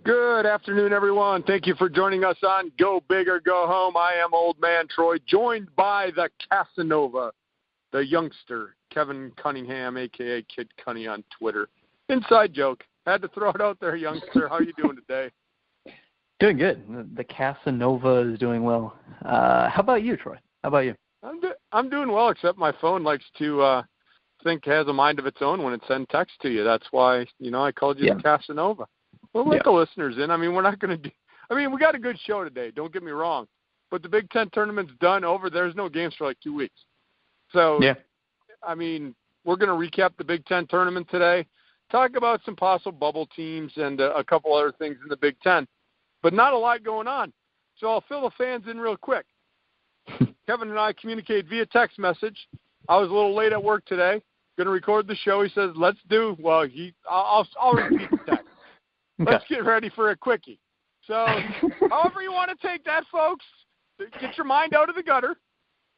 Good afternoon, everyone. Thank you for joining us on Go Big or Go Home. I am Old Man Troy, joined by the Casanova, the youngster, Kevin Cunningham, a.k.a. Kid Cunny on Twitter. Inside joke. Had to throw it out there, youngster. How are you doing today? Doing good. The Casanova is doing well. How about you, Troy? How about you? I'm doing well, except my phone likes to think has a mind of its own when it sends text to you. That's why, I called you the Casanova. We'll let the listeners in. We're not going to do – we got a good show today. Don't get me wrong. But the Big Ten tournament's done, over. There's no games for like 2 weeks. So, we're going to recap the Big Ten tournament today, talk about some possible bubble teams and a couple other things in the Big Ten. But not a lot going on. So I'll fill the fans in real quick. Kevin and I communicated via text message. I was a little late at work today. Going to record the show. He says, let's do – well, I'll repeat the text. Okay. Let's get ready for a quickie. So, however you want to take that, folks, get your mind out of the gutter.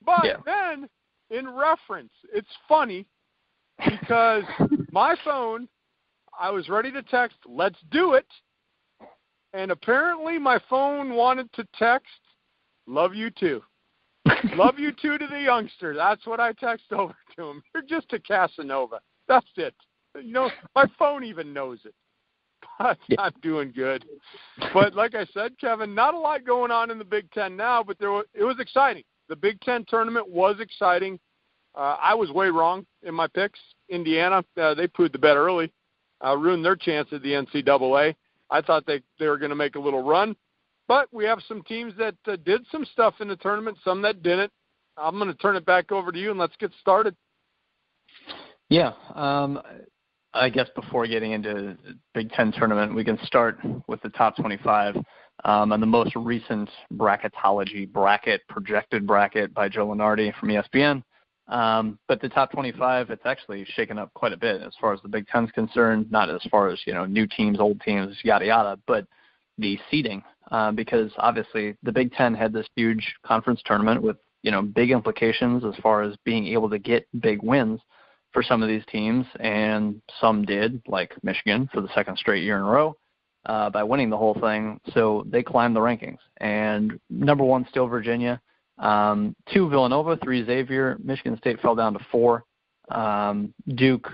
But then, in reference, it's funny because my phone, I was ready to text, let's do it. And apparently my phone wanted to text, love you too. Love you too to the youngster. That's what I text over to him. You're just a Casanova. That's it. My phone even knows it. But I'm doing good. But like I said, Kevin, not a lot going on in the Big Ten now, but it was exciting. The Big Ten tournament was exciting. I was way wrong in my picks. Indiana, they pooed the bed early, ruined their chance at the NCAA. I thought they were going to make a little run. But we have some teams that did some stuff in the tournament, some that didn't. I'm going to turn it back over to you, and let's get started. Yeah. I guess before getting into the Big Ten tournament, we can start with the top 25 and the most recent bracketology projected bracket by Joe Lunardi from ESPN. But the top 25, it's actually shaken up quite a bit as far as the Big Ten's concerned, not as far as, new teams, old teams, yada, yada, but the seeding, because obviously the Big Ten had this huge conference tournament with, big implications as far as being able to get big wins for some of these teams, and some did, like Michigan for the second straight year in a row, by winning the whole thing. So they climbed the rankings. And number one, still Virginia. 2, Villanova. 3, Xavier. Michigan State fell down to 4. Duke,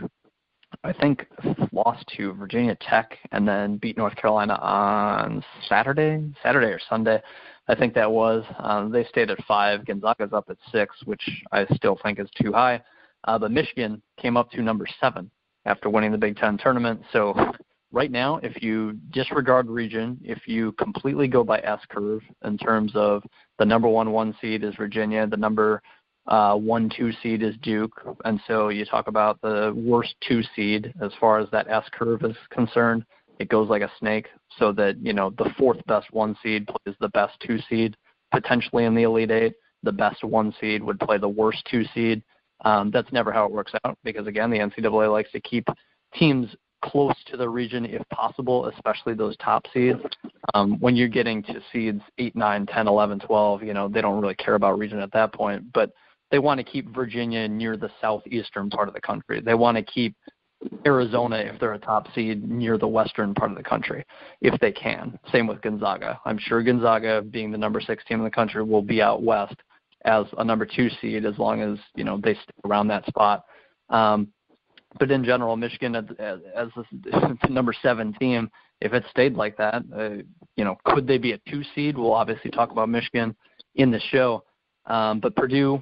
I think, lost to Virginia Tech and then beat North Carolina on Saturday or Sunday. I think that was. They stayed at 5. Gonzaga's up at 6, which I still think is too high. But Michigan came up to number 7 after winning the Big Ten tournament. So right now, if you disregard region, if you completely go by S-curve in terms of the number 1 seed is Virginia, the number 1-2 seed is Duke, and so you talk about the worst 2 seed as far as that S-curve is concerned, it goes like a snake so that, the 4th best 1 seed plays the best 2 seed, potentially in the Elite 8. The best 1 seed would play the worst 2 seed. That's never how it works out because, again, the NCAA likes to keep teams close to the region if possible, especially those top seeds. When you're getting to seeds 8, 9, 10, 11, 12, they don't really care about region at that point. But they want to keep Virginia near the southeastern part of the country. They want to keep Arizona, if they're a top seed, near the western part of the country, if they can. Same with Gonzaga. I'm sure Gonzaga, being the number 6 team in the country, will be out west as a number 2 seed as long as, they stay around that spot. But in general, Michigan as the number 7 team, if it stayed like that, could they be a 2 seed? We'll obviously talk about Michigan in the show. But Purdue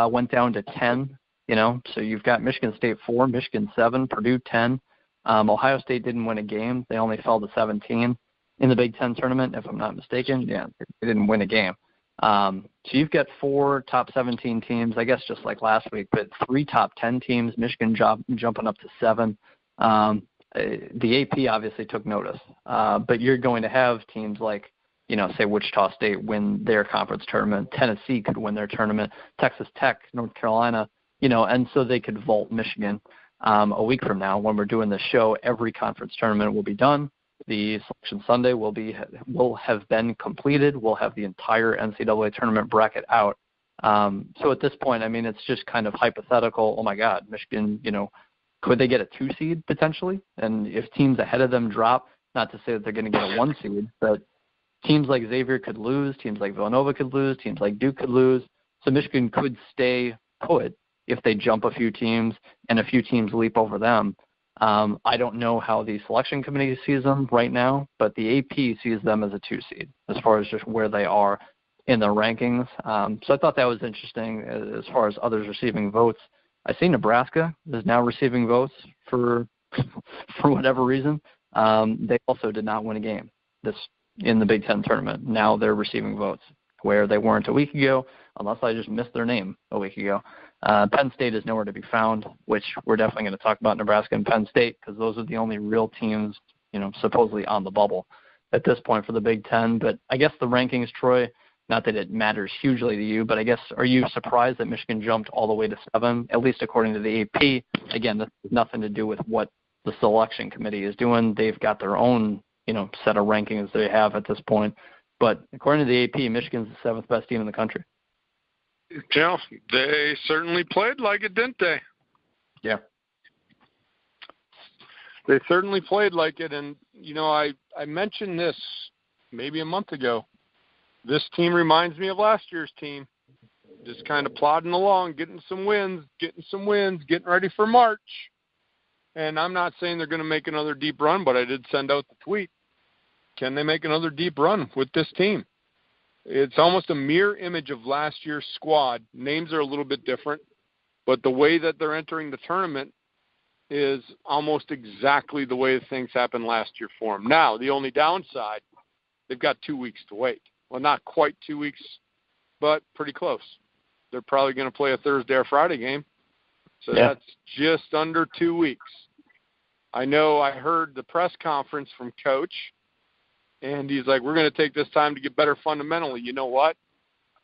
went down to 10, so you've got Michigan State 4, Michigan 7, Purdue 10. Ohio State didn't win a game. They only fell to 17 in the Big Ten tournament, if I'm not mistaken. Yeah, they didn't win a game. So you've got 4 top 17 teams, I guess just like last week, but 3 top 10 teams, Michigan jumping up to 7. The AP obviously took notice, but you're going to have teams like, say Wichita State win their conference tournament, Tennessee could win their tournament, Texas Tech, North Carolina, and so they could vault Michigan. A week from now when we're doing this show, every conference tournament will be done. The Selection Sunday will have been completed. We'll have the entire NCAA tournament bracket out. So at this point, it's just kind of hypothetical. Oh my God, Michigan, could they get a 2 seed potentially? And if teams ahead of them drop, not to say that they're going to get a 1 seed, but teams like Xavier could lose, teams like Villanova could lose, teams like Duke could lose. So Michigan could stay put if they jump a few teams and a few teams leap over them. I don't know how the selection committee sees them right now, but the AP sees them as a 2 seed as far as just where they are in the rankings. So I thought that was interesting as far as others receiving votes. I see Nebraska is now receiving votes for whatever reason. They also did not win a game in the Big Ten tournament. Now they're receiving votes where they weren't a week ago, unless I just missed their name a week ago. Penn State is nowhere to be found, which we're definitely going to talk about Nebraska and Penn State because those are the only real teams, supposedly on the bubble at this point for the Big Ten. But I guess the rankings, Troy, not that it matters hugely to you, but I guess are you surprised that Michigan jumped all the way to 7, at least according to the AP? Again, this has nothing to do with what the selection committee is doing. They've got their own, set of rankings they have at this point. But according to the AP, Michigan's the 7th best team in the country. Yeah, they certainly played like it, didn't they? Yeah. They certainly played like it. And, I mentioned this maybe a month ago. This team reminds me of last year's team. Just kind of plodding along, getting some wins, getting ready for March. And I'm not saying they're going to make another deep run, but I did send out the tweet. Can they make another deep run with this team? It's almost a mirror image of last year's squad. Names are a little bit different, but the way that they're entering the tournament is almost exactly the way things happened last year for them. Now, the only downside, they've got 2 weeks to wait. Well, not quite 2 weeks, but pretty close. They're probably going to play a Thursday or Friday game. So That's just under 2 weeks. I know I heard the press conference from Coach, and he's like, we're going to take this time to get better fundamentally. You know what?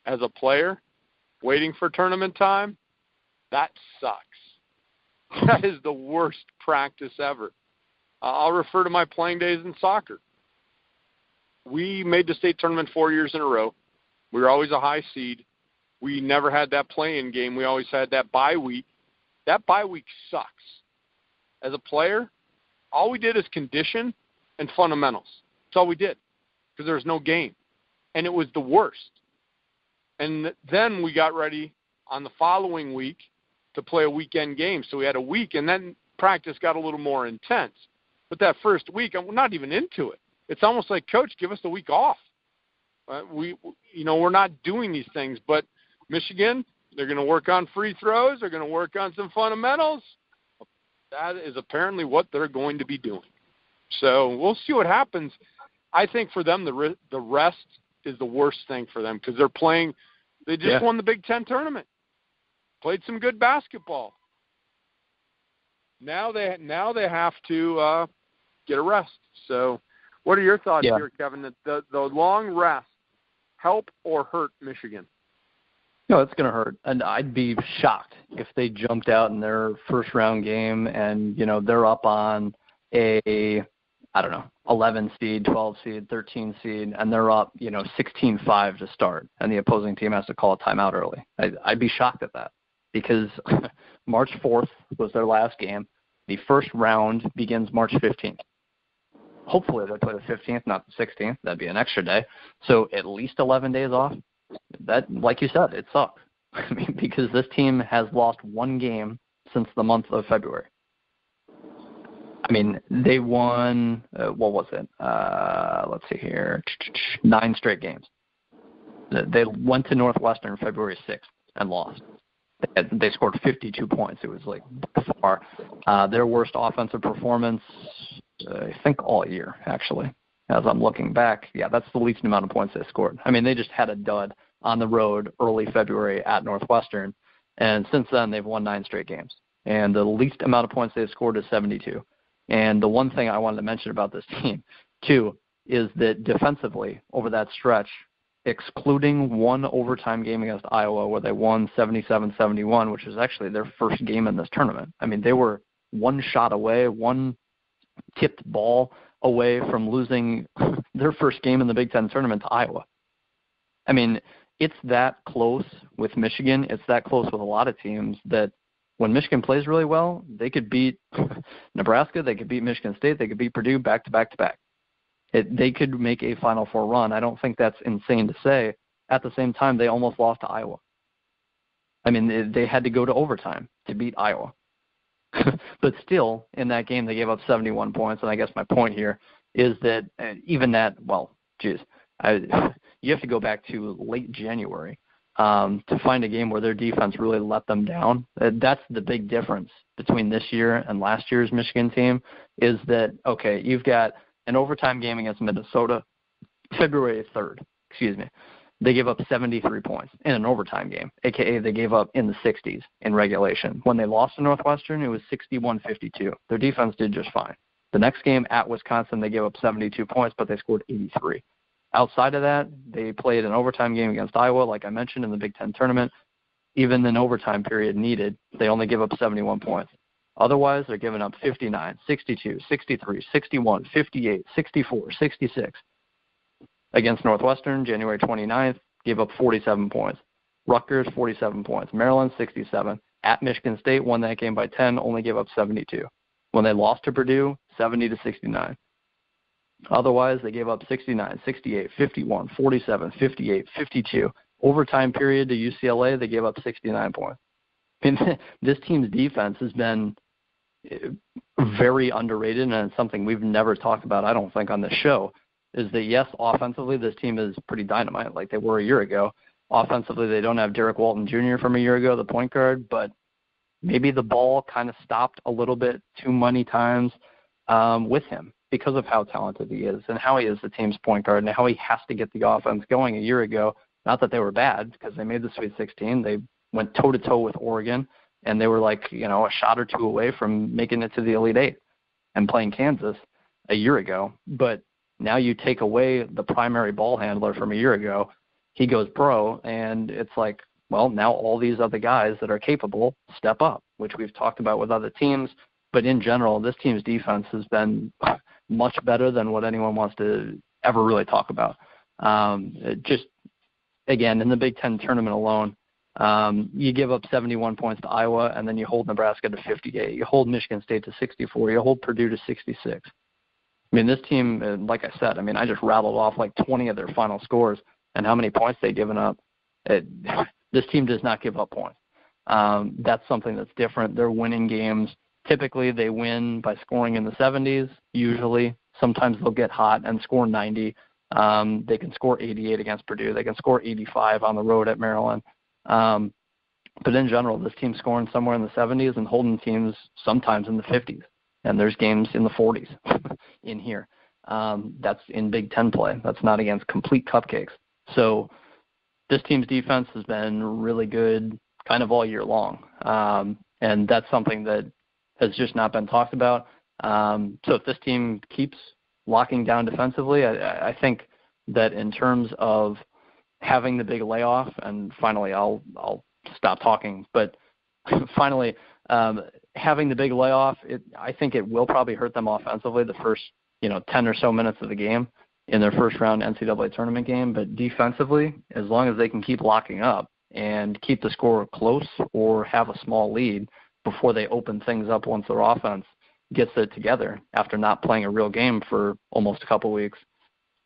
As a player, waiting for tournament time, that sucks. That is the worst practice ever. I'll refer to my playing days in soccer. We made the state tournament 4 years in a row. We were always a high seed. We never had that play-in game. We always had that bye week. That bye week sucks. As a player, all we did is condition and fundamentals. That's all we did because there was no game. And it was the worst. And then we got ready on the following week to play a weekend game. So we had a week, and then practice got a little more intense. But that first week, I'm not even into it. It's almost like, Coach, give us the week off. We're not doing these things. But Michigan, they're going to work on free throws. They're going to work on some fundamentals. That is apparently what they're going to be doing. So we'll see what happens. I think for them, the rest is the worst thing for them because they're playing. They just won the Big Ten tournament, played some good basketball. Now they have to get a rest. So what are your thoughts here, Kevin? That the long rest help or hurt Michigan? No, it's going to hurt. And I'd be shocked if they jumped out in their first-round game and, they're up on a, 11 seed, 12 seed, 13 seed, and they're up, 16-5 to start, and the opposing team has to call a timeout early. I'd be shocked at that because March 4th was their last game. The first round begins March 15th. Hopefully they play the 15th, not the 16th. That'd be an extra day. So at least 11 days off. That, like you said, it sucks. I mean, because this team has lost one game since the month of February. I mean, they won, what was it? Let's see here, 9 straight games. They went to Northwestern February 6th and lost. They scored 52 points. It was like by far their worst offensive performance, I think, all year, actually. As I'm looking back, that's the least amount of points they scored. I mean, they just had a dud on the road early February at Northwestern, and since then they've won 9 straight games. And the least amount of points they've scored is 72. And the one thing I wanted to mention about this team, too, is that defensively over that stretch, excluding one overtime game against Iowa where they won 77-71, which was actually their first game in this tournament. I mean, they were one shot away, one tipped ball away from losing their first game in the Big Ten tournament to Iowa. I mean, it's that close with Michigan. It's that close with a lot of teams that when Michigan plays really well, they could beat Nebraska, they could beat Michigan State, they could beat Purdue back to back to back. They could make a Final Four run. I don't think that's insane to say. At the same time, they almost lost to Iowa. I mean, they had to go to overtime to beat Iowa. But still, in that game, they gave up 71 points. And I guess my point here is that even that, you have to go back to late January to find a game where their defense really let them down. That's the big difference between this year and last year's Michigan team is that, okay, you've got an overtime game against Minnesota February 3rd. They gave up 73 points in an overtime game, a.k.a. they gave up in the 60s in regulation. When they lost to Northwestern, it was 61-52. Their defense did just fine. The next game at Wisconsin, they gave up 72 points, but they scored 83. Outside of that, they played an overtime game against Iowa, like I mentioned, in the Big Ten tournament. Even in overtime period needed, they only give up 71 points. Otherwise, they're giving up 59, 62, 63, 61, 58, 64, 66. Against Northwestern, January 29th, gave up 47 points. Rutgers, 47 points. Maryland, 67. At Michigan State, won that game by 10, only gave up 72. When they lost to Purdue, 70-69. Otherwise, they gave up 69, 68, 51, 47, 58, 52. Overtime period to UCLA, they gave up 69 points. And this team's defense has been very underrated, and it's something we've never talked about, I don't think, on this show, is that, yes, offensively, this team is pretty dynamite like they were a year ago. Offensively, they don't have Derek Walton Jr. from a year ago, the point guard, but maybe the ball kind of stopped a little bit too many times with him because of how talented he is and how he is the team's point guard and how he has to get the offense going a year ago. Not that they were bad because they made the Sweet 16. They went toe-to-toe with Oregon, and they were like, a shot or two away from making it to the Elite Eight and playing Kansas a year ago. But now you take away the primary ball handler from a year ago, he goes pro, and it's like, well, now all these other guys that are capable step up, which we've talked about with other teams. But in general, this team's defense has been much better than what anyone wants to ever really talk about. Just, again, in the Big Ten tournament alone, you give up 71 points to Iowa, and then you hold Nebraska to 58. You hold Michigan State to 64. You hold Purdue to 66. I mean, this team, like I said, I just rattled off like 20 of their final scores and how many points they've given up. This team does not give up points. That's something that's different. They're winning games. Typically, they win by scoring in the 70s, usually. Sometimes they'll get hot and score 90. They can score 88 against Purdue. They can score 85 on the road at Maryland. But in general, this team's scoring somewhere in the 70s and holding teams sometimes in the 50s. And there's games in the 40s in here. That's in Big Ten play. That's not against complete cupcakes. So this team's defense has been really good kind of all year long. And that's something that has just not been talked about. So if this team keeps locking down defensively, I think that in terms of having the big layoff, and finally I'll stop talking, but finally having the big layoff, I think it will probably hurt them offensively the first 10 or so minutes of the game in their first round NCAA tournament game. But defensively, as long as they can keep locking up and keep the score close or have a small lead before they open things up once their offense gets it together after not playing a real game for almost a couple weeks,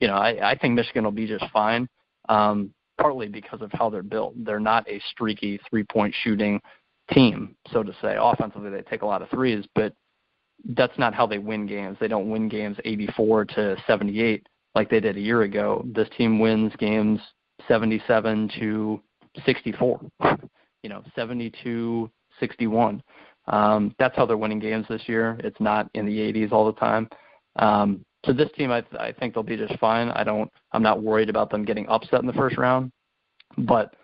I think Michigan will be just fine, partly because of how they're built. They're not a streaky three-point shooting team, so to say. Offensively, they take a lot of threes, but that's not how they win games. They don't win games 84-78 like they did a year ago. This team wins games 77-64, 72-61. That's how they're winning games this year. It's not in the 80s all the time. So this team, I think they'll be just fine. I'm not worried about them getting upset in the first round, but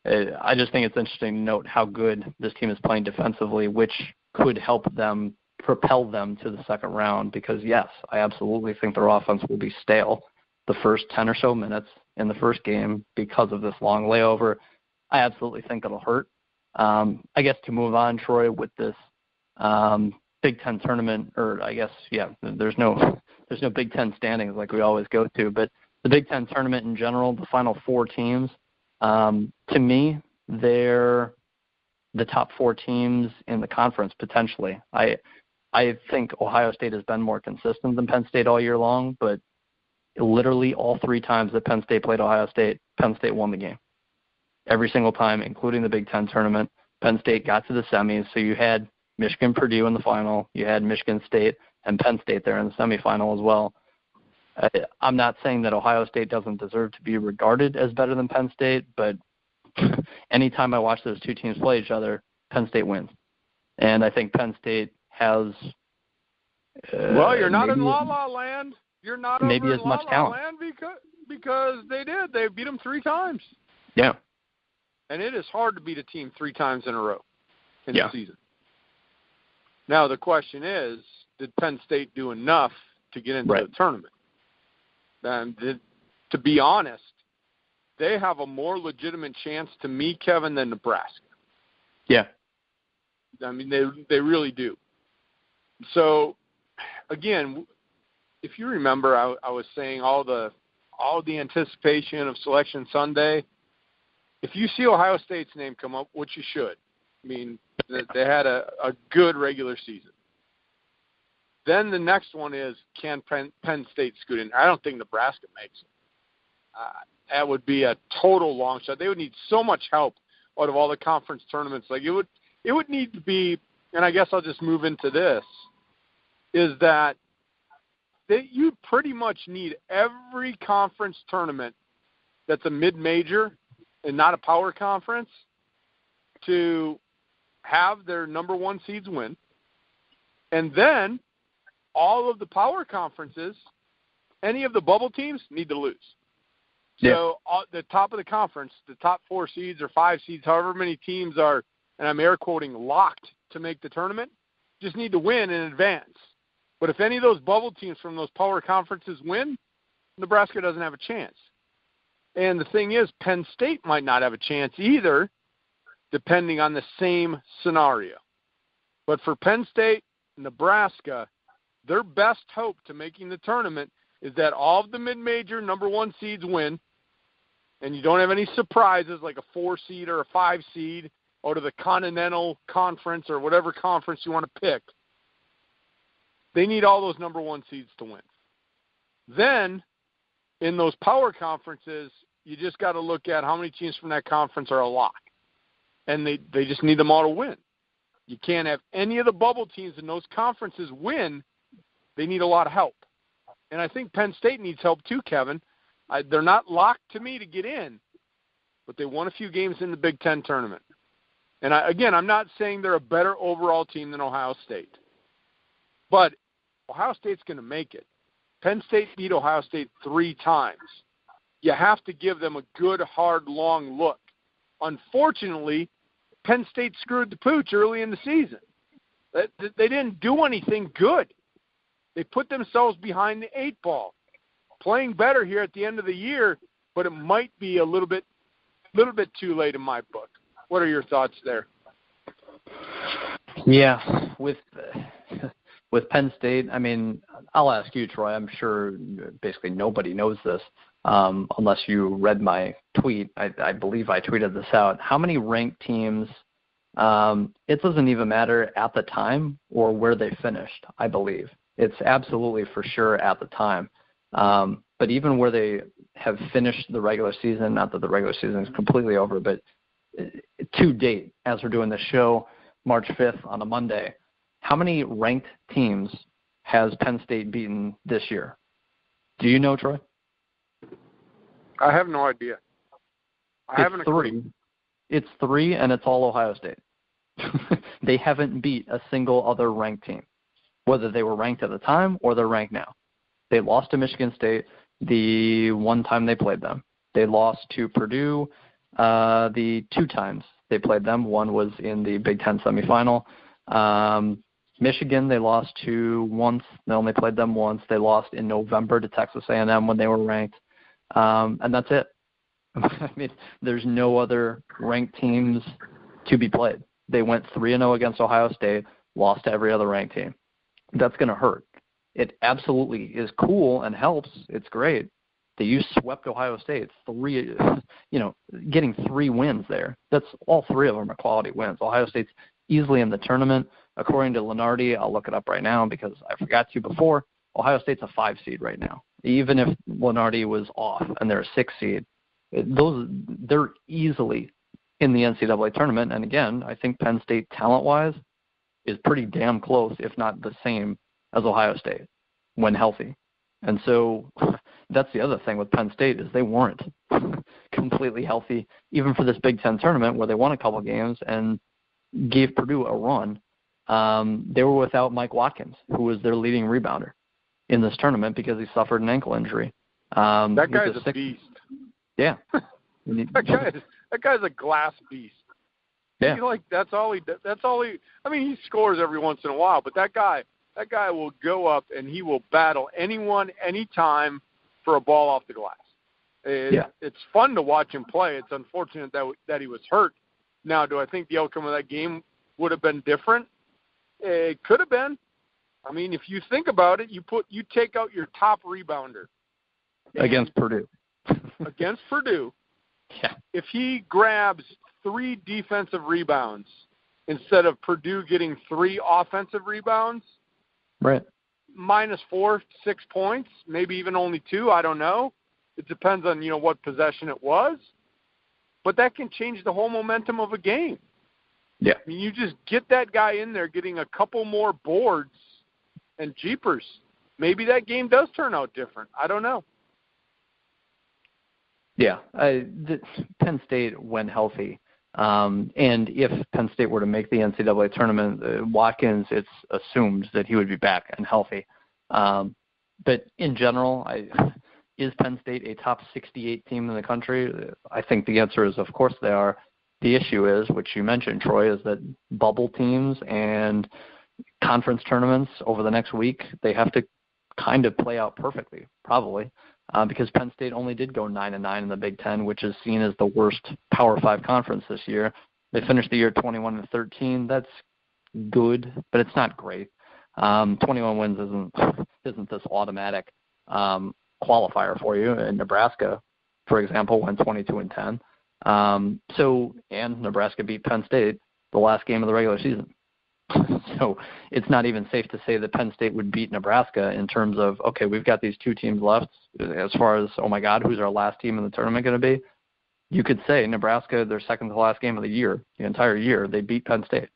I just think it's interesting to note how good this team is playing defensively, which could help them propel them to the second round because, yes, I absolutely think their offense will be stale the first 10 or so minutes in the first game because of this long layover. I absolutely think it'll hurt. I guess to move on, Troy, with this Big Ten tournament, or I guess, there's no Big Ten standings like we always go to, but the Big Ten tournament in general, the final four teams, to me, they're the top four teams in the conference potentially. I think Ohio State has been more consistent than Penn State all year long, but literally all 3 times that Penn State played Ohio State, Penn State won the game. Every single time, including the Big Ten tournament, Penn State got to the semis. So you had Michigan, Purdue in the final. You had Michigan State and Penn State there in the semifinal as well. I'm not saying that Ohio State doesn't deserve to be regarded as better than Penn State, but anytime I watch those 2 teams play each other, Penn State wins. And I think Penn State has well, you're not in La-La Land. You're not maybe over as in much La-La talent. Land because they did. They beat them 3 times. Yeah. And it is hard to beat a team 3 times in a row in the season. Now, the question is, did Penn State do enough to get into the tournament? And to be honest, they have a more legitimate chance to me, Kevin, than Nebraska. Yeah. I mean, they really do. So, again, if you remember, I was saying all the anticipation of Selection Sunday. If you see Ohio State's name come up, which you should, I mean, they had a good regular season. Then the next one is, can Penn State scoot in? I don't think Nebraska makes it. That would be a total long shot. They would need so much help out of all the conference tournaments. Like it would need to be, and I guess I'll just move into this, is that you pretty much need every conference tournament that's a mid-major and not a power conference to have their number 1 seeds win. And then all of the power conferences, any of the bubble teams need to lose. So the top of the conference, the top 4 seeds or 5 seeds, however many teams are, and I'm air quoting, locked to make the tournament, just need to win in advance. But if any of those bubble teams from those power conferences win, Nebraska doesn't have a chance. And the thing is, Penn State might not have a chance either, depending on the same scenario. But for Penn State, Nebraska, their best hope to making the tournament is that all of the mid-major number 1 seeds win, and you don't have any surprises like a 4 seed or a 5 seed out of the Continental Conference or whatever conference you want to pick. They need all those number 1 seeds to win. Then, in those power conferences, you just got to look at how many teams from that conference are a lock. And they just need them all to win. You can't have any of the bubble teams in those conferences win. They need a lot of help. And I think Penn State needs help too, Kevin. They're not locked to me to get in, but they won a few games in the Big Ten tournament. And I'm not saying they're a better overall team than Ohio State. But Ohio State's going to make it. Penn State beat Ohio State 3 times. You have to give them a good, hard, long look. Unfortunately, Penn State screwed the pooch early in the season. They didn't do anything good. They put themselves behind the 8 ball. Playing better here at the end of the year, but it might be a little bit too late in my book. What are your thoughts there? Yeah, with Penn State, I mean, I'll ask you, Troy. I'm sure basically nobody knows this unless you read my tweet. I believe I tweeted this out. How many ranked teams, it doesn't even matter at the time or where they finished, I believe. It's absolutely for sure at the time. But even where they have finished the regular season, not that the regular season is completely over, but to date, as we're doing this show, March 5th on a Monday, how many ranked teams has Penn State beaten this year? Do you know, Troy? I have no idea. It's 3. It's 3, and it's all Ohio State. They haven't beat a single other ranked team, whether they were ranked at the time or they're ranked now. They lost to Michigan State the one time they played them. They lost to Purdue the 2 times they played them. One was in the Big Ten semifinal. Michigan, they lost to once. They only played them once. They lost in November to Texas A&M when they were ranked. And that's it. I mean, there's no other ranked teams to be played. They went 3-0 against Ohio State, lost to every other ranked team. That's going to hurt. It absolutely is cool and helps. It's great that you swept Ohio State. Getting 3 wins there. That's all 3 of them are quality wins. Ohio State's easily in the tournament. According to Lenardi, I'll look it up right now because I forgot to before, Ohio State's a 5 seed right now even if Lenardi was off and they're a 6 seed, they're easily in the NCAA tournament. And again, I think Penn State talent-wise is pretty damn close, if not the same as Ohio State when healthy. And so that's the other thing with Penn State is they weren't completely healthy, even for this Big Ten tournament where they won a couple games and gave Purdue a run. They were without Mike Watkins, who was their leading rebounder in this tournament because he suffered an ankle injury. That guy's a beast. Yeah. that guy's a glass beast. Yeah. That's all he. I mean, he scores every once in a while, but that guy will go up and he will battle anyone, anytime for a ball off the glass. It's fun to watch him play. It's unfortunate that he was hurt. Now, do I think the outcome of that game would have been different? It could have been. I mean, if you think about it, you take out your top rebounder against Purdue. Against Purdue. Yeah. If he grabs 3 defensive rebounds instead of Purdue getting 3 offensive rebounds, right? -4, 6 points, maybe even only 2. I don't know. It depends on what possession it was, but that can change the whole momentum of a game. Yeah. I mean, you just get that guy in there getting a couple more boards and jeepers. Maybe that game does turn out different. I don't know. Yeah. Penn State, when healthy, and if Penn State were to make the NCAA tournament, Watkins, it's assumed that he would be back and healthy. But in general, is Penn State a top 68 team in the country? I think the answer is, of course, they are. The issue is, which you mentioned, Troy, is that bubble teams and conference tournaments over the next week, they have to kind of play out perfectly, probably, because Penn State only did go 9-9 in the Big Ten, which is seen as the worst Power 5 conference this year. They finished the year 21-13. That's good, but it's not great. 21 wins isn't this automatic qualifier for you. And Nebraska, for example, went 22-10. And Nebraska beat Penn State the last game of the regular season. So it's not even safe to say that Penn State would beat Nebraska in terms of, okay, we've got these 2 teams left. As far as, oh my God, who's our last team in the tournament going to be? You could say Nebraska, their second to last game of the year, the entire year, they beat Penn State.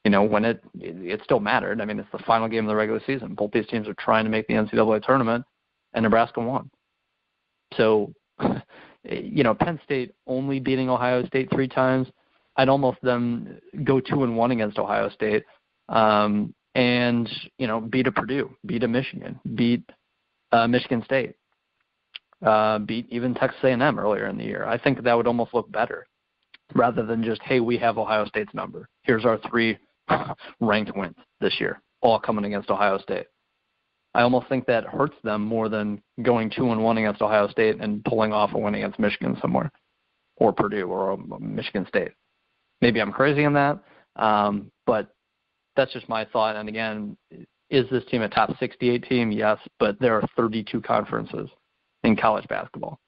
When it still mattered. I mean, it's the final game of the regular season. Both these teams are trying to make the NCAA tournament, and Nebraska won. So, Penn State only beating Ohio State 3 times, I'd almost then go 2-1 against Ohio State, and beat a Purdue, beat a Michigan, beat Michigan State, beat even Texas A&M earlier in the year. I think that would almost look better, rather than just, hey, we have Ohio State's number. Here's our 3 ranked wins this year, all coming against Ohio State. I almost think that hurts them more than going 2-1 against Ohio State and pulling off a win against Michigan somewhere, or Purdue, or Michigan State. Maybe I'm crazy on that, but that's just my thought. And again, is this team a top 68 team? Yes, but there are 32 conferences in college basketball.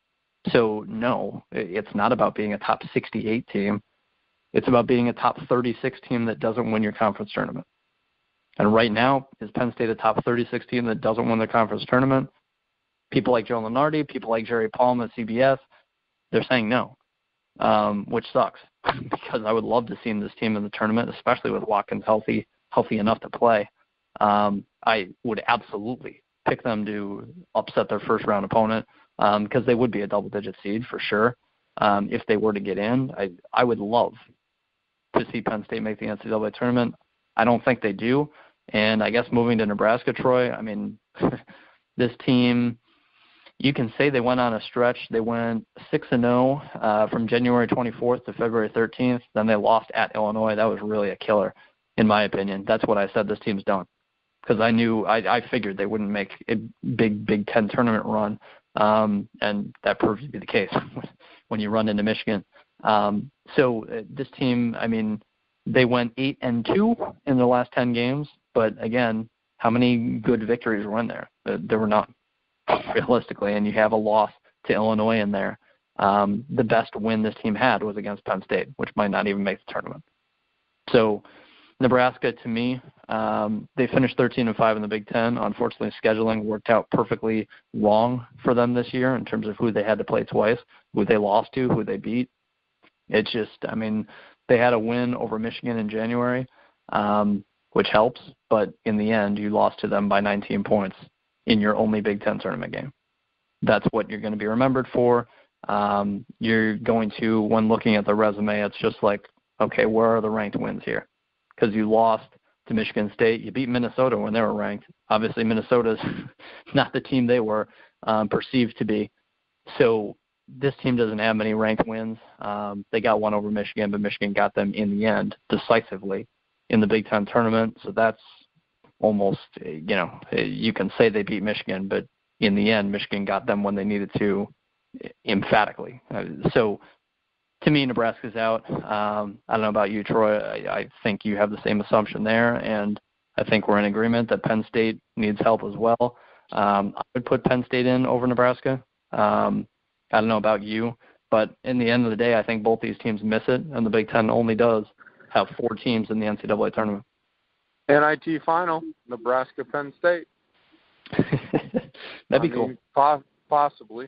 So no, it's not about being a top 68 team. It's about being a top 36 team that doesn't win your conference tournament. And right now, is Penn State a top 36 team that doesn't win the conference tournament? People like Joe Lunardi, people like Jerry Palm at CBS, they're saying no, which sucks because I would love to see this team in the tournament, especially with Watkins healthy enough to play. I would absolutely pick them to upset their first-round opponent because they would be a double-digit seed for sure. If they were to get in, I would love to see Penn State make the NCAA tournament. I don't think they do. And I guess moving to Nebraska, Troy, I mean, this team, you can say they went on a stretch. They went 6-0 from January 24th to February 13th. Then they lost at Illinois. That was really a killer, in my opinion. That's what I said this team's done, because I figured they wouldn't make a Big Ten tournament run, and that proved to be the case when you run into Michigan. So this team, I mean, they went 8-2 in the last 10 games, but again, how many good victories were in there? There were none, realistically, and you have a loss to Illinois in there. The best win this team had was against Penn State, which might not even make the tournament. So Nebraska, to me, They finished 13-5 in the Big Ten. Unfortunately, scheduling worked out perfectly wrong for them this year in terms of who they had to play twice, who they lost to, who they beat. It's just, I mean, they had a win over Michigan in January, which helps, but in the end, you lost to them by 19 points in your only Big Ten tournament game. That's what you're going to be remembered for. You're going to, when looking at the resume, it's just like, okay, where are the ranked wins here? Because you lost to Michigan State. You beat Minnesota when they were ranked. Obviously, Minnesota's not the team they were perceived to be. So this team doesn't have many ranked wins. They got one over Michigan, but Michigan got them in the end decisively in the Big Ten tournament. So that's almost, you can say they beat Michigan, but in the end, Michigan got them when they needed to emphatically. So to me, Nebraska's out. I don't know about you, Troy. I think you have the same assumption there, and I think we're in agreement that Penn State needs help as well. I would put Penn State in over Nebraska. I don't know about you, but in the end of the day, I think both these teams miss it, and the Big Ten only does have 4 teams in the NCAA tournament. NIT final, Nebraska, Penn State. That'd be cool. Possibly.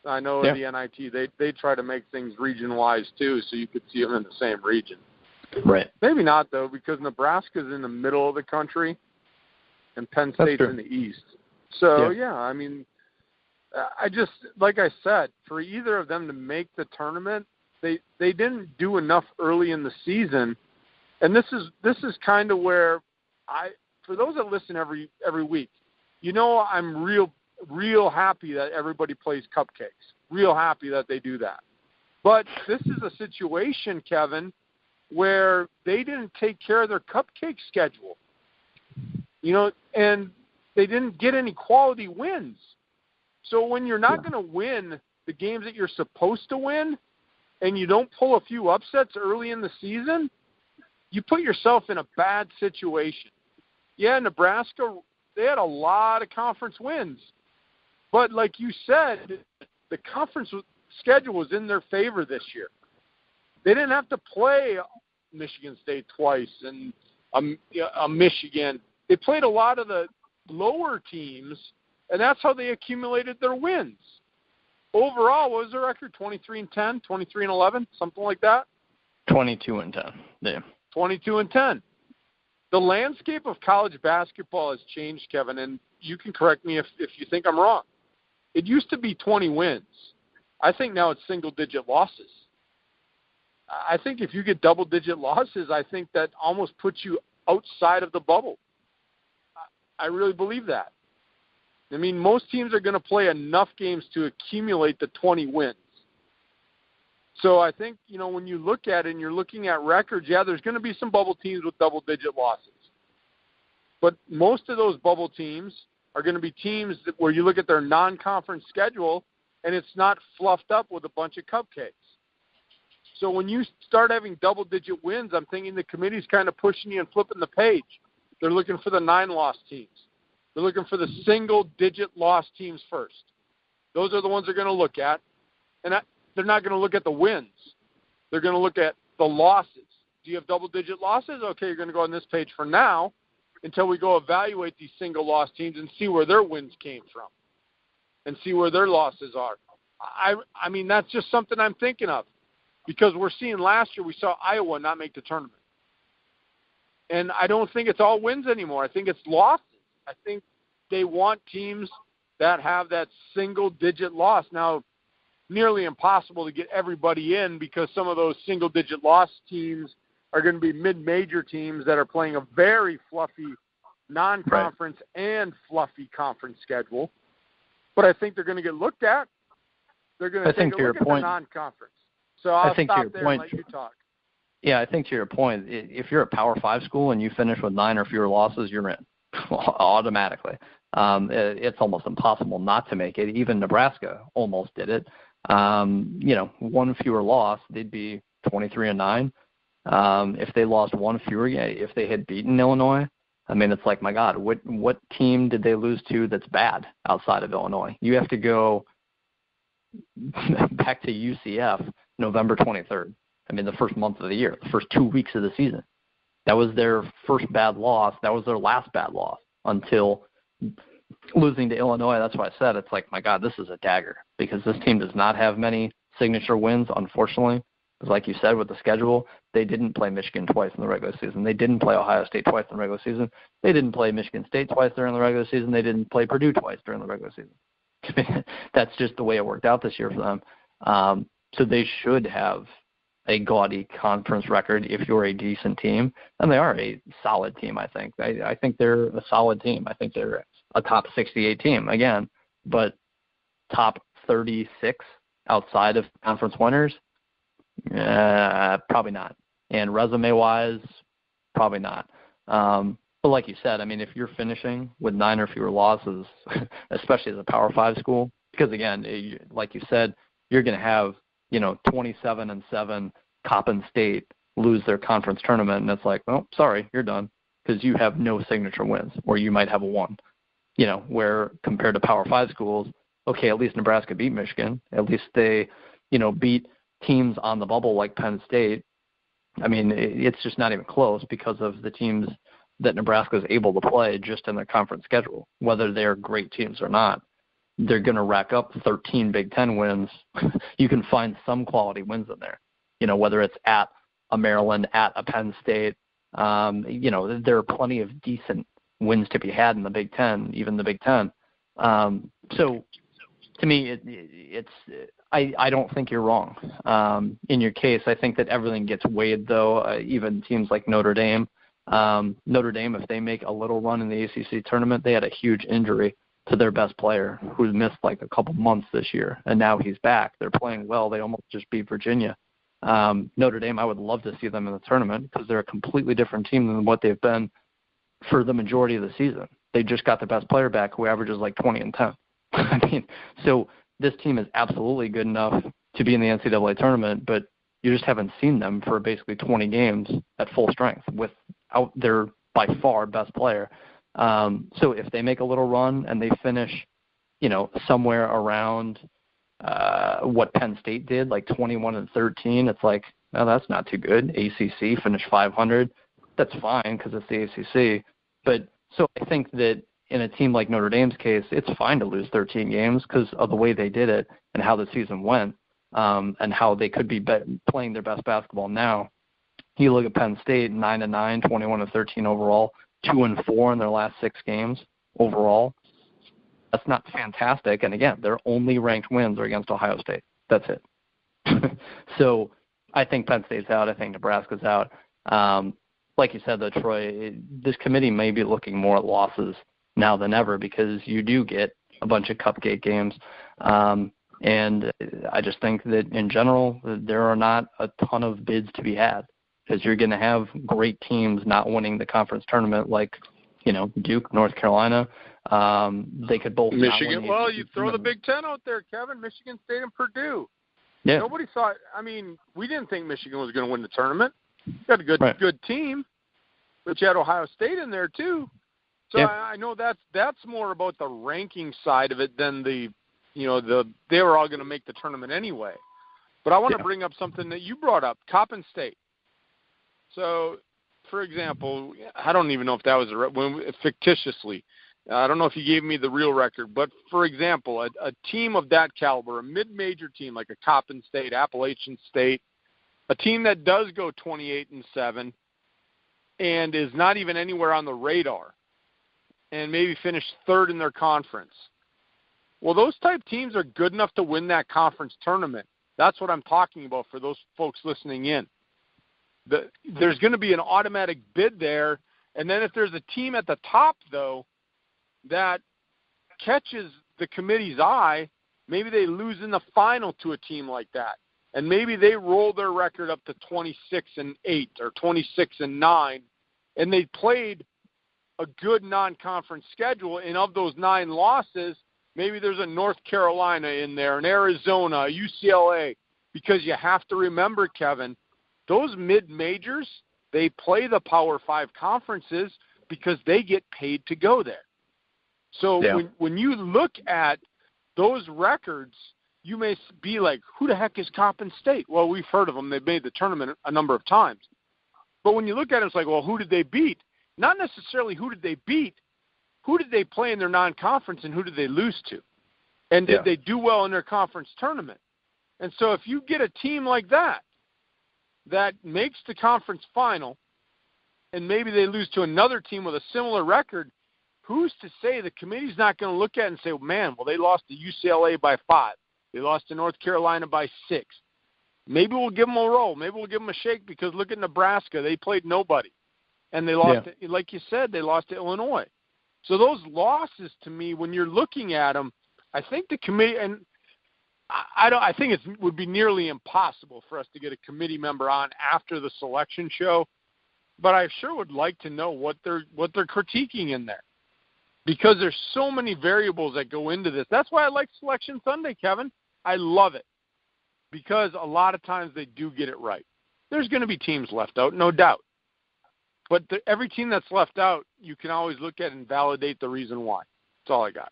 I know in the NIT, they try to make things region-wise, too, so you could see them in the same region. Right. Maybe not, though, because Nebraska's in the middle of the country, and Penn State's in the east. So, I mean, I just, like I said, for either of them to make the tournament, they didn't do enough early in the season. And this is kind of where for those that listen every week, I'm real happy that everybody plays cupcakes. Real happy that they do that. But this is a situation, Kevin, where they didn't take care of their cupcake schedule. And they didn't get any quality wins. So when you're not going to win the games that you're supposed to win, and you don't pull a few upsets early in the season, you put yourself in a bad situation. Yeah, Nebraska, they had a lot of conference wins. But like you said, the conference schedule was in their favor this year. They didn't have to play Michigan State twice and Michigan. They played a lot of the lower teams, and that's how they accumulated their wins. Overall, what was their record? 23-10, 23-11, something like that? 22-10, yeah. 22-10. The landscape of college basketball has changed, Kevin, and you can correct me if you think I'm wrong. It used to be 20 wins. I think now it's single-digit losses. I think if you get double-digit losses, I think that almost puts you outside of the bubble. I really believe that. I mean, most teams are going to play enough games to accumulate the 20 wins. So I think, when you look at it and you're looking at records, there's going to be some bubble teams with double-digit losses. But most of those bubble teams are going to be teams where you look at their non-conference schedule and it's not fluffed up with a bunch of cupcakes. So when you start having double-digit wins, I'm thinking the committee's kind of pushing you and flipping the page. They're looking for the 9-loss teams. They're looking for the single-digit loss teams first. Those are the ones they're going to look at. And they're not going to look at the wins. They're going to look at the losses. Do you have double-digit losses? Okay, you're going to go on this page for now until we go evaluate these single-loss teams and see where their wins came from and see where their losses are. I mean, that's just something I'm thinking of because we're seeing last year we saw Iowa not make the tournament. And I don't think it's all wins anymore. I think it's losses. I think they want teams that have that single-digit loss. Now, nearly impossible to get everybody in because some of those single-digit loss teams are going to be mid-major teams that are playing a very fluffy non-conference and fluffy conference schedule. But I think they're going to get looked at. They're going to take a look at the non-conference. So I'll stop there and let you talk. Yeah, I think to your point, if you're a Power 5 school and you finish with 9 or fewer losses, you're in automatically. It's almost impossible not to make it. Even Nebraska almost did it. One fewer loss, they'd be 23-9. If they lost one fewer, if they had beaten Illinois, I mean, it's like, my God, what team did they lose to that's bad outside of Illinois? You have to go back to UCF November 23rd. I mean, the first month of the year, the first 2 weeks of the season. That was their first bad loss. That was their last bad loss until losing to Illinois. That's why I said it's like, my God, this is a dagger, because this team does not have many signature wins, unfortunately. Because like you said, with the schedule, they didn't play Michigan twice in the regular season. They didn't play Ohio State twice in the regular season. They didn't play Michigan State twice during the regular season. They didn't play Purdue twice during the regular season. That's just the way it worked out this year for them. So they should have a gaudy conference record if you're a decent team. And they are a solid team, I think. I think they're a solid team. I think they're a top 68 team, again. But top 36 outside of conference winners, probably not. And resume-wise, probably not. But like you said, I mean, if you're finishing with 9 or fewer losses, especially as a Power 5 school, because, again, like you said, you're going to have, 27-7 Coppin State lose their conference tournament, and it's like, well, sorry, you're done, because you have no signature wins, or you might have a 1. Where compared to Power 5 schools, okay, at least Nebraska beat Michigan. At least they, beat teams on the bubble like Penn State. I mean, it's just not even close because of the teams that Nebraska is able to play just in their conference schedule. Whether they're great teams or not, they're going to rack up 13 Big Ten wins. You can find some quality wins in there, whether it's at a Maryland, at a Penn State. There are plenty of decent wins to be had in the Big Ten, even the Big Ten. So to me, I don't think you're wrong in your case. I think that everything gets weighed, though, even teams like Notre Dame. Notre Dame, if they make a little run in the ACC tournament, they had a huge injury to their best player who's missed like a couple months this year, and now he's back. They're playing well. They almost just beat Virginia. Notre Dame, I would love to see them in the tournament because they're a completely different team than what they've been for the majority of the season. They just got their best player back who averages like 20 and 10. I mean, so this team is absolutely good enough to be in the NCAA tournament, but you just haven't seen them for basically 20 games at full strength without their by far best player. So if they make a little run and they finish, somewhere around what Penn State did, like 21-13, it's like, no, that's not too good. ACC finished 500. That's fine because it's the ACC. But so I think that in a team like Notre Dame's case, it's fine to lose 13 games because of the way they did it and how the season went, and how they could be playing their best basketball now. You look at Penn State, 9-9, 21-13 overall, 2-4 in their last 6 games overall. That's not fantastic. And again, their only ranked wins are against Ohio State. That's it. So I think Penn State's out. I think Nebraska's out. Like you said, though, Troy, this committee may be looking more at losses now than ever because you do get a bunch of cupcake games. And I just think that in general, there are not a ton of bids to be had because you're going to have great teams not winning the conference tournament like, Duke, North Carolina. They could both Michigan. Well, you throw the Big Ten out there, Kevin. Michigan State and Purdue. Yeah. Nobody thought. I mean, we didn't think Michigan was going to win the tournament. You got a good team, but you had Ohio State in there too. So yeah. I know that's more about the ranking side of it than they were all going to make the tournament anyway. But I want to bring up something that you brought up, Coppin State. So, for example, I don't even know if that was fictitiously. I don't know if you gave me the real record, but for example, a team of that caliber, a mid-major team like a Coppin State, Appalachian State, a team that does go 28-7 and is not even anywhere on the radar and maybe finish third in their conference. Well, those type teams are good enough to win that conference tournament. That's what I'm talking about for those folks listening in. There's going to be an automatic bid there, and then if there's a team at the top, though, that catches the committee's eye, maybe they lose in the final to a team like that, and maybe they roll their record up to 26-8 or 26-9, and they played a good non-conference schedule, and of those 9 losses, maybe there's a North Carolina in there, an Arizona, a UCLA, because you have to remember, Kevin, those mid-majors, they play the Power 5 conferences because they get paid to go there. So when you look at those records, you may be like, who the heck is Coppin State? Well, we've heard of them. They've made the tournament a number of times. But when you look at it, it's like, well, who did they beat? Not necessarily who did they beat. Who did they play in their non-conference and who did they lose to? And did they do well in their conference tournament? And so if you get a team like that makes the conference final and maybe they lose to another team with a similar record, who's to say the committee's not going to look at it and say, man, well, they lost to UCLA by 5. They lost to North Carolina by 6. Maybe we'll give them a roll. Maybe we'll give them a shake because look at Nebraska. They played nobody. And they lost, like you said, they lost to Illinois. So those losses to me, when you're looking at them, I think the committee, and I think it would be nearly impossible for us to get a committee member on after the selection show, but I sure would like to know what they're critiquing in there, because there's so many variables that go into this. That's why I like Selection Sunday, Kevin. I love it because a lot of times they do get it right. There's going to be teams left out, no doubt. But every team that's left out, you can always look at and validate the reason why. That's all I got.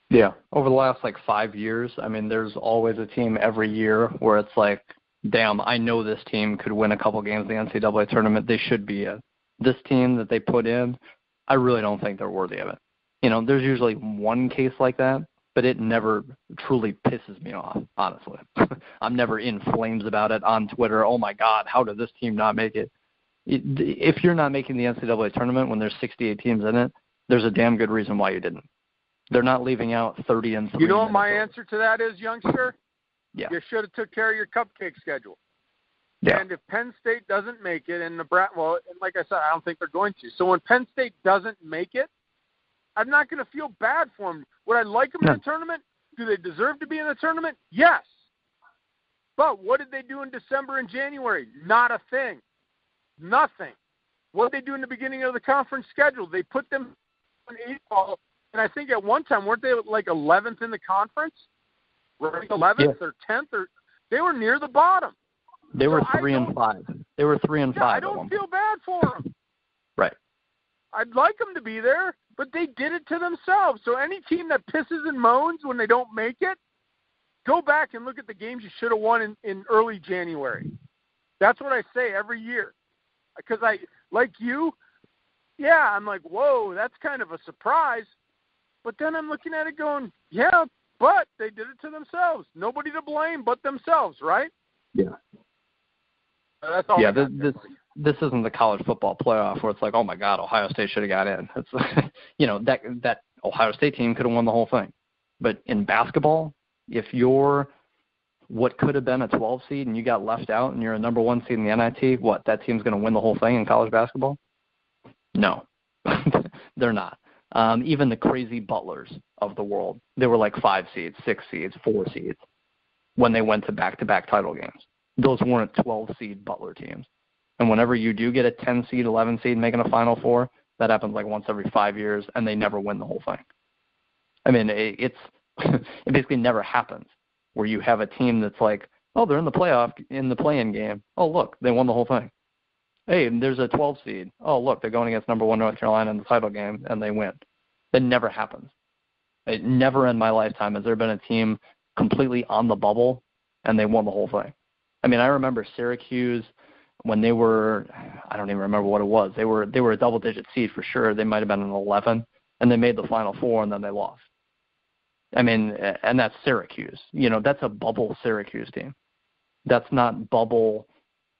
Yeah. Over the last, 5 years, I mean, there's always a team every year where it's like, damn, I know this team could win a couple games in the NCAA tournament. They should be in. This team that they put in, I really don't think they're worthy of it. There's usually one case like that, but it never truly pisses me off, honestly. I'm never in flames about it on Twitter. Oh, my God, how did this team not make it? If you're not making the NCAA tournament when there's 68 teams in it, there's a damn good reason why you didn't. They're not leaving out 30 and 3. You know what my answer to that is, youngster? Yeah. You should have took care of your cupcake schedule. Yeah. And if Penn State doesn't make it, and Nebraska, well, and like I said, I don't think they're going to. So when Penn State doesn't make it, I'm not going to feel bad for them. Would I like them in the tournament? Do they deserve to be in the tournament? Yes. But what did they do in December and January? Not a thing. Nothing. What did they do in the beginning of the conference schedule? They put them in 8 ball, and I think at one time, weren't they 11th in the conference? Right, 11th or 10th, or they were near the bottom. They were 3 and 5. They were 3 and 5. I don't feel bad for them. Right. I'd like them to be there, but they did it to themselves. So any team that pisses and moans when they don't make it, go back and look at the games you should have won in early January. That's what I say every year. Because I, like you, I'm like, whoa, that's kind of a surprise. But then I'm looking at it going, yeah, but they did it to themselves. Nobody to blame but themselves, right? Yeah. That's all. Yeah, this isn't the college football playoff where it's like, oh my God, Ohio State should have got in. It's that Ohio State team could have won the whole thing. But in basketball, if you're what could have been a 12 seed and you got left out and you're a number 1 seed in the NIT, what, that team's going to win the whole thing in college basketball? No, they're not. Even the crazy Butlers of the world, they were 5 seeds, 6 seeds, 4 seeds when they went to back-to-back title games. Those weren't 12-seed Butler teams. And whenever you do get a 10-seed, 11-seed making a Final Four, that happens once every 5 years, and they never win the whole thing. I mean, it basically never happens where you have a team that's they're in the playoff, in the play-in game. Oh, look, they won the whole thing. Hey, there's a 12 seed. Oh, look, they're going against number 1 North Carolina in the title game, and they win. That never happens. It never in my lifetime has there been a team completely on the bubble, and they won the whole thing. I mean, I remember Syracuse when they were, I don't even remember what it was. They were a double-digit seed for sure. They might have been an 11, and they made the Final Four, and then they lost. I mean, and that's Syracuse. That's a bubble Syracuse team. That's not bubble,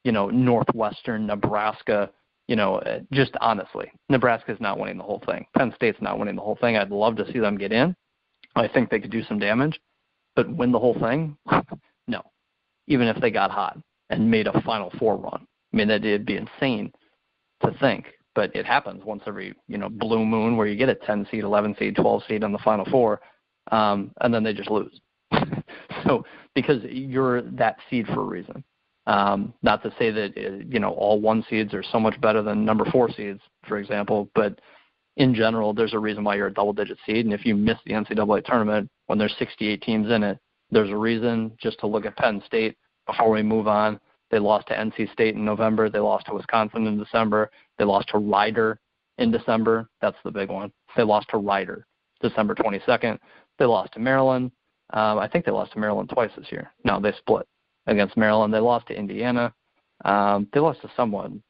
Northwestern, Nebraska. Just honestly, Nebraska's not winning the whole thing. Penn State's not winning the whole thing. I'd love to see them get in. I think they could do some damage, but win the whole thing? No. Even if they got hot and made a Final Four run. I mean, it'd be insane to think, but it happens once every, blue moon where you get a 10 seed, 11 seed, 12 seed in the Final Four. And then they just lose. So because you're that seed for a reason. Not to say that, all 1 seeds are so much better than number 4 seeds, for example, but in general, there's a reason why you're a double-digit seed. And if you miss the NCAA tournament when there's 68 teams in it, there's a reason just to look at Penn State before we move on. They lost to NC State in November. They lost to Wisconsin in December. They lost to Rider in December. That's the big one. They lost to Rider December 22nd. They lost to Maryland. I think they lost to Maryland twice this year. No, they split against Maryland. They lost to Indiana. They lost to someone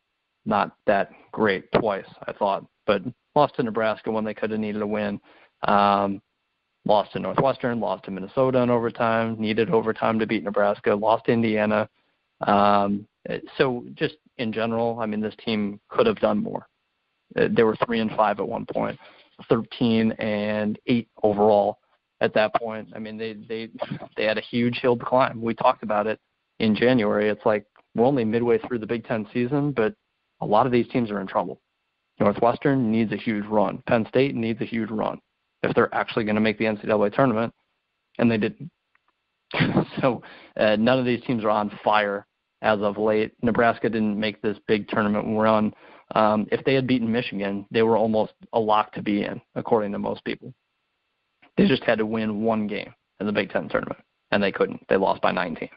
not that great twice, I thought. But lost to Nebraska when they could have needed a win. Lost to Northwestern, lost to Minnesota in overtime, needed overtime to beat Nebraska, lost to Indiana. So just in general, I mean, this team could have done more. They were 3-5 at one point, 13-8 overall at that point. I mean, they had a huge hill to climb. We talked about it in January. It's like we're only midway through the Big Ten season, but a lot of these teams are in trouble. Northwestern needs a huge run. Penn State needs a huge run if they're actually going to make the NCAA tournament, and they didn't. So none of these teams are on fire as of late. Nebraska didn't make this big tournament run. If they had beaten Michigan, they were almost a lock to be in, according to most people. They just had to win one game in the Big Ten tournament, and they couldn't. They lost by 19.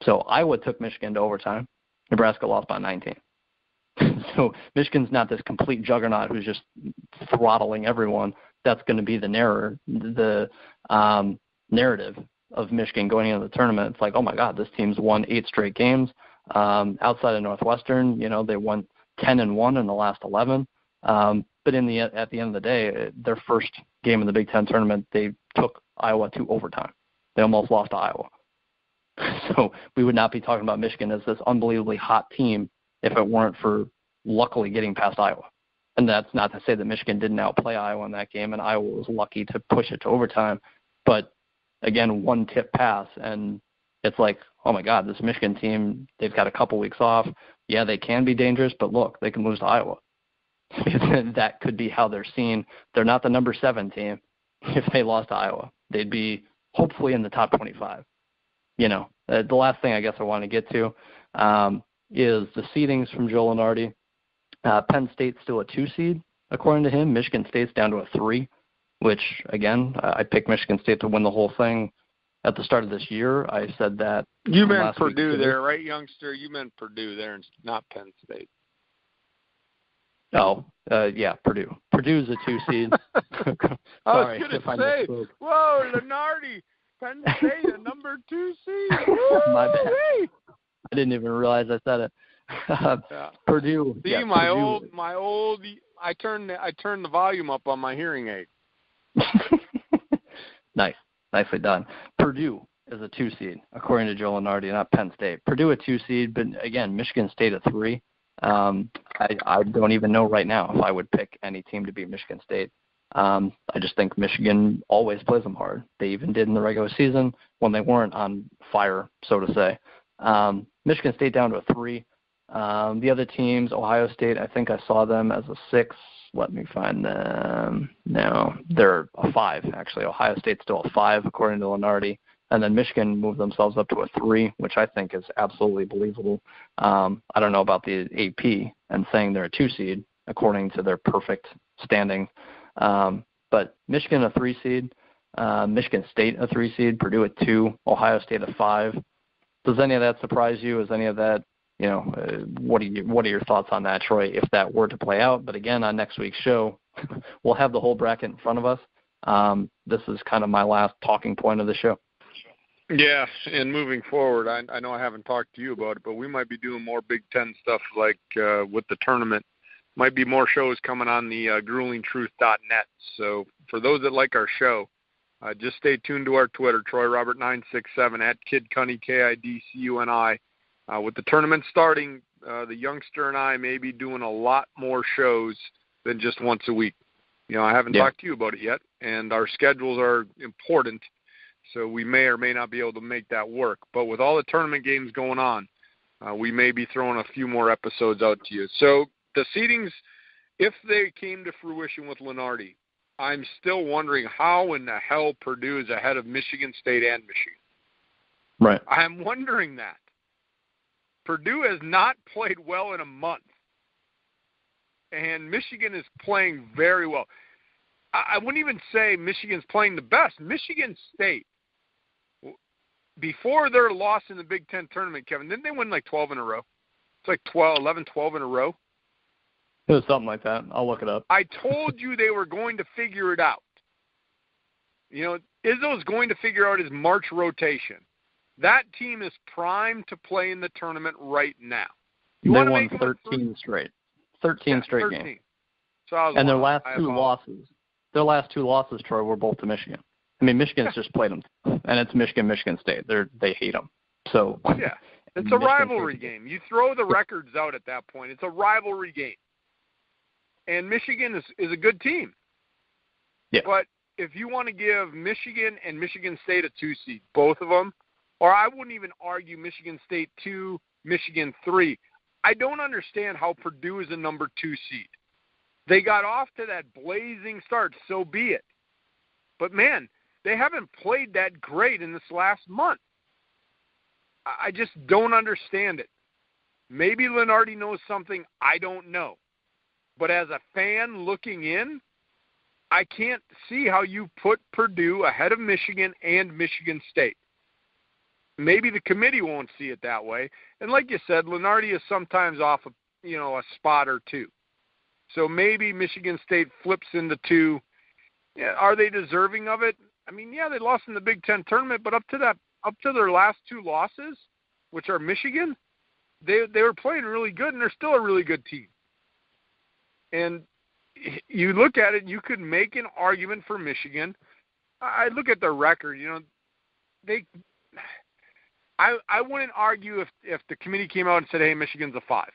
So Iowa took Michigan to overtime. Nebraska lost by 19. So Michigan's not this complete juggernaut who's just throttling everyone. That's going to be the narrative of Michigan going into the tournament. It's like, oh my God, this team's won 8 straight games. Outside of Northwestern, they won 10-1 in the last 11. But at the end of the day, their first game in the Big Ten tournament, they took Iowa to overtime. They almost lost to Iowa. So we would not be talking about Michigan as this unbelievably hot team if it weren't for luckily getting past Iowa. And that's not to say that Michigan didn't outplay Iowa in that game, and Iowa was lucky to push it to overtime. But, again, one tip pass, and it's like, oh, my God, this Michigan team, they've got a couple weeks off. Yeah, they can be dangerous, but, look, they can lose to Iowa. That could be how they're seen. They're not the number 7 team if they lost to Iowa. They'd be hopefully in the top 25. The last thing I guess I want to get to is the seedings from Joe Lunardi. Penn State's still a 2 seed, according to him. Michigan State's down to a 3, which, again, I picked Michigan State to win the whole thing at the start of this year. I said that. You meant Purdue there, right, youngster? You meant Purdue there and not Penn State. Oh, yeah, Purdue. Purdue's a 2 seed. I was going to say, whoa, Lunardi, Penn State, a number 2 seed. My bad. I didn't even realize I said it. Yeah. Purdue. See, yeah, my Purdue. old. I turned the volume up on my hearing aid. Nice, nicely done. Purdue is a 2 seed, according to Joe Lunardi, not Penn State. Purdue a 2 seed, but again, Michigan State a 3. I don't even know right now if I would pick any team to beat Michigan State. I just think Michigan always plays them hard. They even did in the regular season when they weren't on fire, so to say. Michigan State down to a 3. The other teams, Ohio State, I think I saw them as a 6. Let me find them. No, they're a 5, actually. Ohio State's still a 5, according to Lunardi. And then Michigan moved themselves up to a 3, which I think is absolutely believable. I don't know about the AP and saying they're a 2 seed, according to their perfect standing. But Michigan a 3 seed, Michigan State a 3 seed, Purdue a 2, Ohio State a 5. Does any of that surprise you? Is any of that, what are your thoughts on that, Troy, if that were to play out? But again, on next week's show, we'll have the whole bracket in front of us. This is kind of my last talking point of the show. Yeah, and moving forward, I know I haven't talked to you about it, but we might be doing more Big Ten stuff like with the tournament. Might be more shows coming on the gruelingtruth.net. So for those that like our show, just stay tuned to our Twitter, TroyRobert967, at KidCunny, KIDCUNI. With the tournament starting, the youngster and I may be doing a lot more shows than just once a week. I haven't talked to you about it yet, and our schedules are important, so we may or may not be able to make that work. But with all the tournament games going on, we may be throwing a few more episodes out to you. So the seedings, if they came to fruition with Lunardi, I'm still wondering how in the hell Purdue is ahead of Michigan State and Michigan. Right. I'm wondering that. Purdue has not played well in a month, and Michigan is playing very well. I wouldn't even say Michigan's playing the best. Michigan State, before their loss in the Big Ten tournament, Kevin, didn't they win like 12 in a row? It's like 11, 12 in a row. It was something like that. I'll look it up. I told you they were going to figure it out. Izzo's going to figure out his March rotation. That team is primed to play in the tournament right now. You they want to won make them 13 straight. 13 straight 13. games. So I was and their last two losses, Troy, were both to Michigan. I mean, Michigan's just played them, and it's Michigan State. They hate them. So yeah, it's a rivalry game. You throw the records out at that point. It's a rivalry game, and Michigan is a good team. Yeah. But if you want to give Michigan and Michigan State a 2 seed, both of them, or I wouldn't even argue Michigan State 2, Michigan 3. I don't understand how Purdue is a number 2 seed. They got off to that blazing start, so be it. But, man, they haven't played that great in this last month. I just don't understand it. Maybe Lenardi knows something I don't know. But as a fan looking in, I can't see how you put Purdue ahead of Michigan and Michigan State. Maybe the committee won't see it that way. And like you said, Lenardi is sometimes off a spot or two. So maybe Michigan State flips into 2. Yeah, are they deserving of it? I mean, yeah, they lost in the Big Ten tournament, but up to their last 2 losses, which are Michigan, they were playing really good, and they're still a really good team. And you look at it, you could make an argument for Michigan. I look at their record. I wouldn't argue if the committee came out and said, hey, Michigan's a 5.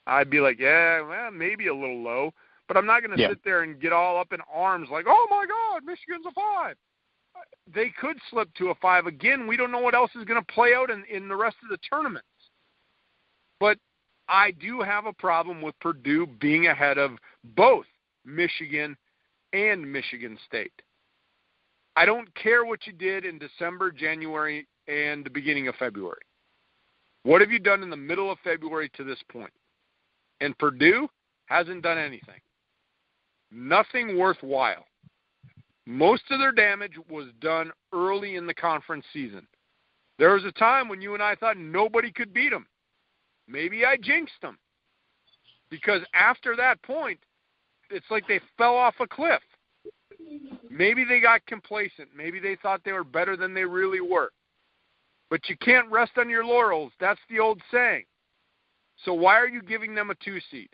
I'd be like, yeah, well, maybe a little low. But I'm not going to sit there and get all up in arms like, oh, my God, Michigan's a 5. They could slip to a 5 again. We don't know what else is going to play out in the rest of the tournaments. But I do have a problem with Purdue being ahead of both Michigan and Michigan State. I don't care what you did in December, January, and the beginning of February. What have you done in the middle of February to this point? And Purdue hasn't done anything. Nothing worthwhile. Most of their damage was done early in the conference season. There was a time when you and I thought nobody could beat them. Maybe I jinxed them. Because after that point, it's like they fell off a cliff. Maybe they got complacent. Maybe they thought they were better than they really were. But you can't rest on your laurels. That's the old saying. So why are you giving them a 2 seed?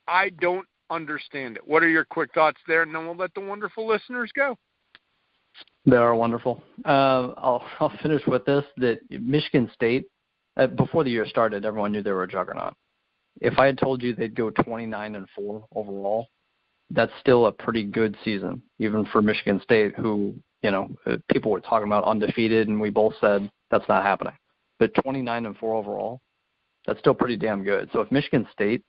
I don't understand it. What are your quick thoughts there? And then we'll let the wonderful listeners go. They are wonderful. I'll finish with this, that Michigan State, before the year started, everyone knew they were a juggernaut. If I had told you they'd go 29-4 overall, that's still a pretty good season, even for Michigan State, who, people were talking about undefeated, and we both said that's not happening. But 29-4 overall, that's still pretty damn good. So if Michigan State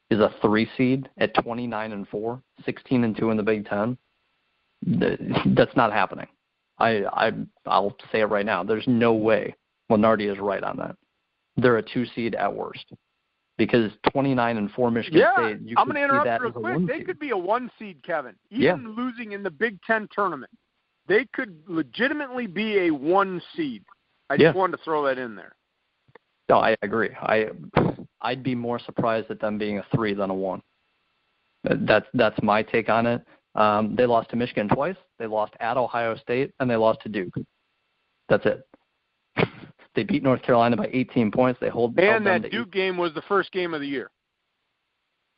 is a 3 seed at 29-4, 16-2 in the Big Ten, that's not happening. I'll say it right now. There's no way Lenardi is right on that. They're a 2 seed at worst. Because 29-4 Michigan State, you I'm could going to interrupt real see that quick. They could be a 1 seed, Kevin. Even losing in the Big Ten tournament, they could legitimately be a 1 seed. I just wanted to throw that in there. No, I agree. I'd be more surprised at them being a 3 than a 1. That's my take on it. They lost to Michigan twice. They lost at Ohio State, and they lost to Duke. That's it. They beat North Carolina by 18 points. And that Duke game was the first game of the year.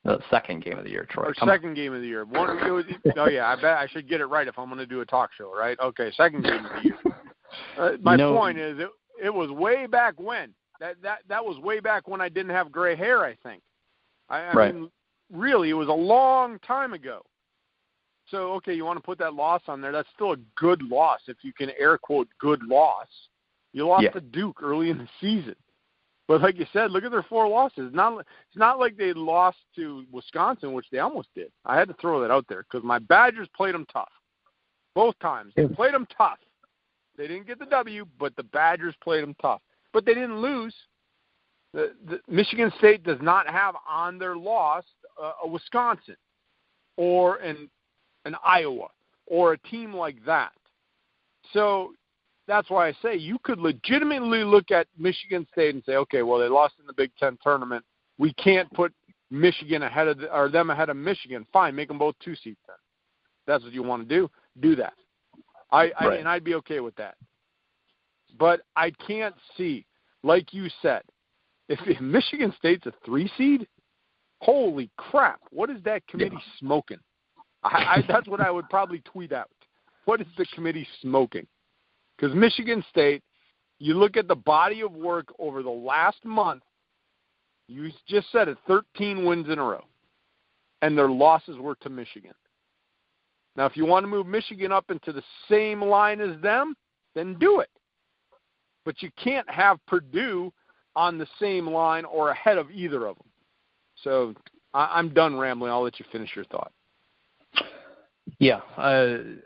The second game of the year, Troy. Or second game of the year. I bet I should get it right if I'm going to do a talk show, right? Okay, second game of the year. My point is, it was way back when. That was way back when I didn't have gray hair, I think. I mean, really, it was a long time ago. So, okay, you want to put that loss on there. That's still a good loss, if you can air quote good loss. You lost to Duke early in the season. But like you said, look at their 4 losses. It's not like they lost to Wisconsin, which they almost did. I had to throw that out there because my Badgers played them tough. Both times. They played them tough. They didn't get the W, but the Badgers played them tough. But they didn't lose. The Michigan State does not have on their loss a Wisconsin or an Iowa or a team like that. So that's why I say you could legitimately look at Michigan State and say, okay, well, they lost in the Big Ten tournament. We can't put Michigan ahead of them ahead of Michigan. Fine, make them both 2 seeds then. That's what you want to do that. And I'd be okay with that. But I can't see, like you said, if Michigan State's a 3 seed, holy crap, what is that committee smoking? That's what I would probably tweet out. What is the committee smoking? Because Michigan State, you look at the body of work over the last month, you just said it, 13 wins in a row, and their losses were to Michigan. Now, if you want to move Michigan up into the same line as them, then do it. But you can't have Purdue on the same line or ahead of either of them. So I'm done rambling. I'll let you finish your thought. Yeah.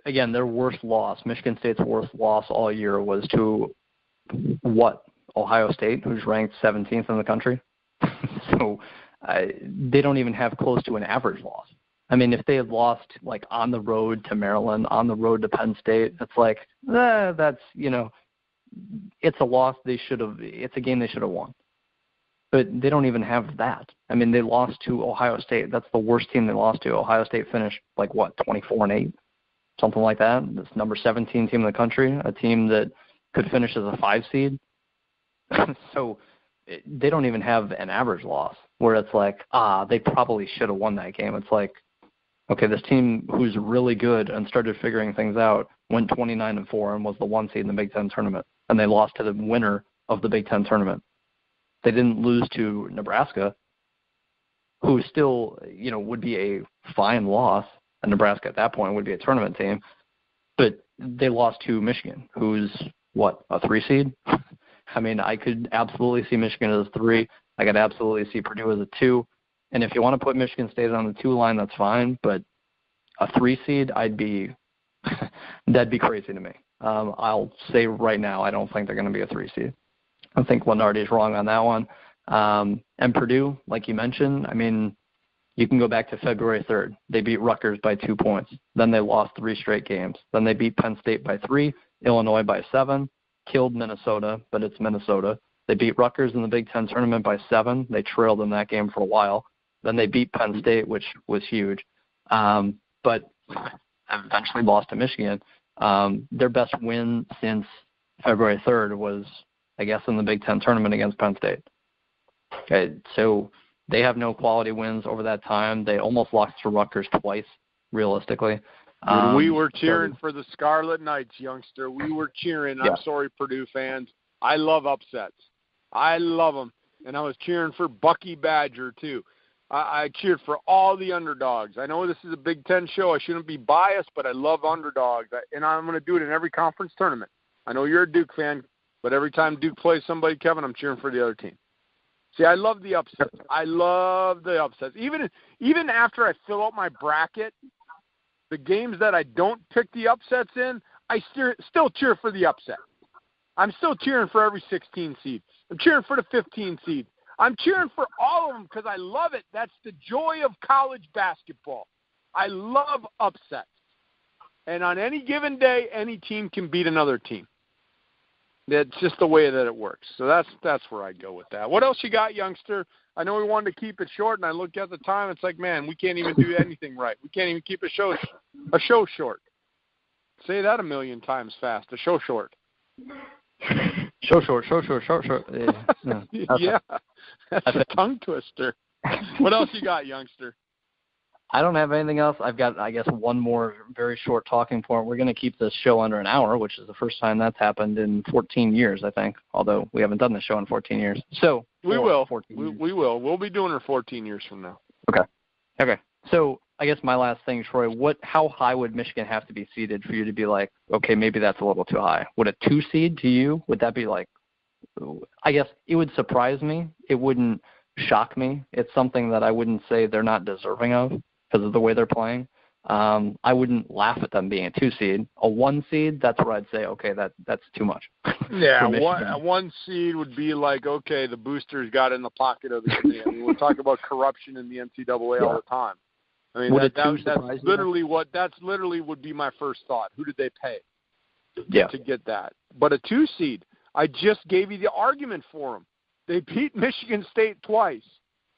Again, their worst loss, Michigan State's worst loss all year was to what? Ohio State, who's ranked 17th in the country. So they don't even have close to an average loss. I mean, if they had lost like on the road to Maryland, on the road to Penn State, it's like, that's, it's a loss it's a game they should have won. But they don't even have that. I mean, they lost to Ohio State. That's the worst team they lost to. Ohio State finished like, 24-8, something like that. It's number 17 team in the country, a team that could finish as a 5 seed. So they don't even have an average loss where it's like, they probably should have won that game. It's like, okay, this team who's really good and started figuring things out went 29-4 and was the 1 seed in the Big Ten tournament, and they lost to the winner of the Big Ten tournament. They didn't lose to Nebraska, who still, would be a fine loss, and Nebraska at that point would be a tournament team, but they lost to Michigan, who's, a 3 seed? I mean, I could absolutely see Michigan as a 3. I could absolutely see Purdue as a 2. And if you want to put Michigan State on the 2 line, that's fine. But a 3 seed, that'd be crazy to me. I'll say right now, I don't think they're going to be a 3 seed. I think Lenardi's wrong on that one. And Purdue, like you mentioned, I mean, you can go back to February 3rd. They beat Rutgers by 2 points. Then they lost 3 straight games. Then they beat Penn State by 3, Illinois by 7, killed Minnesota, but it's Minnesota. They beat Rutgers in the Big Ten tournament by 7. They trailed in that game for a while. Then they beat Penn State, which was huge. But eventually lost to Michigan. Their best win since February 3rd was, I guess, in the Big Ten tournament against Penn State. Okay, so they have no quality wins over that time. They almost lost to Rutgers twice, realistically. We were cheering for the Scarlet Knights, youngster. We were cheering. I'm sorry, Purdue fans. I love upsets. I love them. And I was cheering for Bucky Badger, too. I cheered for all the underdogs. I know this is a Big Ten show. I shouldn't be biased, but I love underdogs. And I'm going to do it in every conference tournament. I know you're a Duke fan, but every time Duke plays somebody, Kevin, I'm cheering for the other team. See, I love the upsets. I love the upsets. Even after I fill out my bracket, the games that I don't pick the upsets in, I still cheer for the upset. I'm still cheering for every 16 seed. I'm cheering for the 15 seed. I'm cheering for all of them because I love it. That's the joy of college basketball. I love upsets. And on any given day, any team can beat another team. That's just the way that it works. So that's where I go with that. What else you got, youngster? I know we wanted to keep it short, and I looked at the time. It's like, man, we can't even do anything right. We can't even keep a show short. Say that a million times fast. A show short. Show short. Yeah, that's a tongue twister. What else you got, youngster? I don't have anything else. I've got, I guess, one more very short talking point. We're going to keep this show under an hour, which is the first time that's happened in 14 years, I think, although we haven't done this show in 14 years. So we will. We will. We'll be doing it 14 years from now. Okay. So I guess my last thing, Troy, how high would Michigan have to be seeded for you to be like, okay, maybe that's a little too high? Would a 2 seed to you, would that be like, I guess it would surprise me. It wouldn't shock me. It's something that I wouldn't say they're not deserving of because of the way they're playing. I wouldn't laugh at them being a 2 seed. A 1 seed, that's where I'd say, okay, that's too much. Yeah, a 1 seed would be like, okay, the boosters got in the pocket of the committee. I mean, we're talking about corruption in the NCAA all the time. I mean, that's literally would be my first thought. Who did they pay to get that? But a 2 seed, I just gave you the argument for them. They beat Michigan State twice.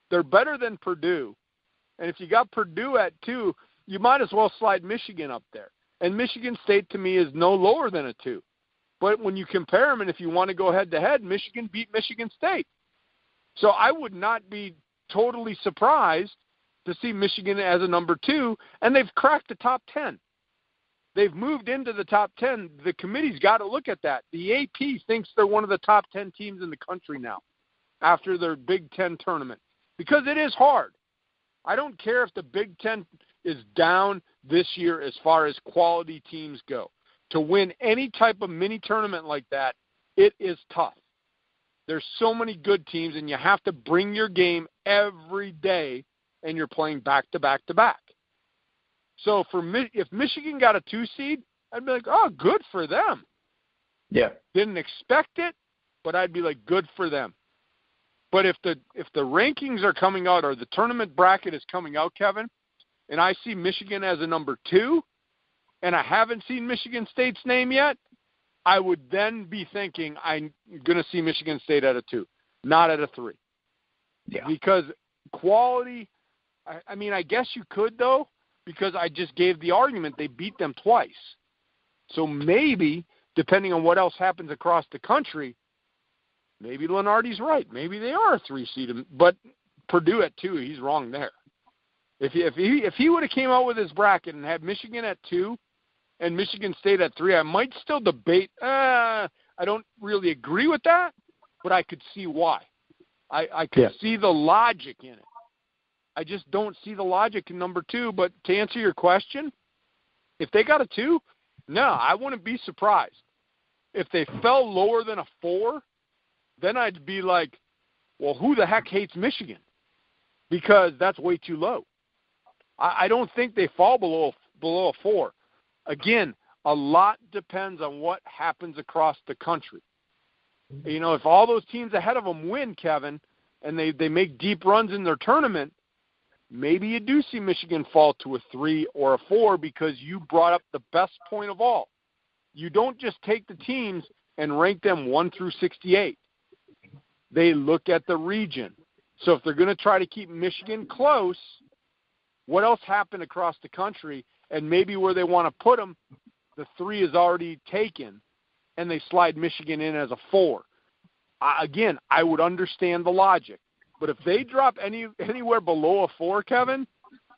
They're better than Purdue. And if you got Purdue at 2, you might as well slide Michigan up there. And Michigan State, to me, is no lower than a 2. But when you compare them, and if you want to go head-to-head, Michigan beat Michigan State. So I would not be totally surprised to see Michigan as a number 2, and they've cracked the top 10. They've moved into the top 10. The committee's got to look at that. The AP thinks they're one of the top 10 teams in the country now after their Big Ten tournament, because it is hard. I don't care if the Big Ten is down this year as far as quality teams go. To win any type of mini tournament like that, it is tough. There's so many good teams, and you have to bring your game every day, and you're playing back-to-back-to-back. So if Michigan got a 2 seed, I'd be like, oh, good for them. Yeah. Didn't expect it, but I'd be like, good for them. But if the rankings are coming out or the tournament bracket is coming out, Kevin, and I see Michigan as a number 2, and I haven't seen Michigan State's name yet, I would then be thinking I'm going to see Michigan State at a 2, not at a 3. Yeah. Because quality, I mean, I guess you could, though, because I just gave the argument they beat them twice. So maybe, depending on what else happens across the country, maybe Lenardi's right. Maybe they are a 3 seed. But Purdue at 2, he's wrong there. If he would have came out with his bracket and had Michigan at 2 and Michigan State at 3, I might still debate. I don't really agree with that, but I could see why. I could see the logic in it. I just don't see the logic in number 2. But to answer your question, if they got a 2, no, I wouldn't be surprised. If they fell lower than a 4, then I'd be like, well, who the heck hates Michigan? Because that's way too low. I don't think they fall below a 4. Again, a lot depends on what happens across the country. You know, if all those teams ahead of them win, Kevin, and they make deep runs in their tournament, maybe you do see Michigan fall to a 3 or a 4 because you brought up the best point of all. You don't just take the teams and rank them 1 through 68. They look at the region. So if they're going to try to keep Michigan close, what else happened across the country? And maybe where they want to put them, the 3 is already taken, and they slide Michigan in as a 4. Again, I would understand the logic. But if they drop anywhere below a 4, Kevin,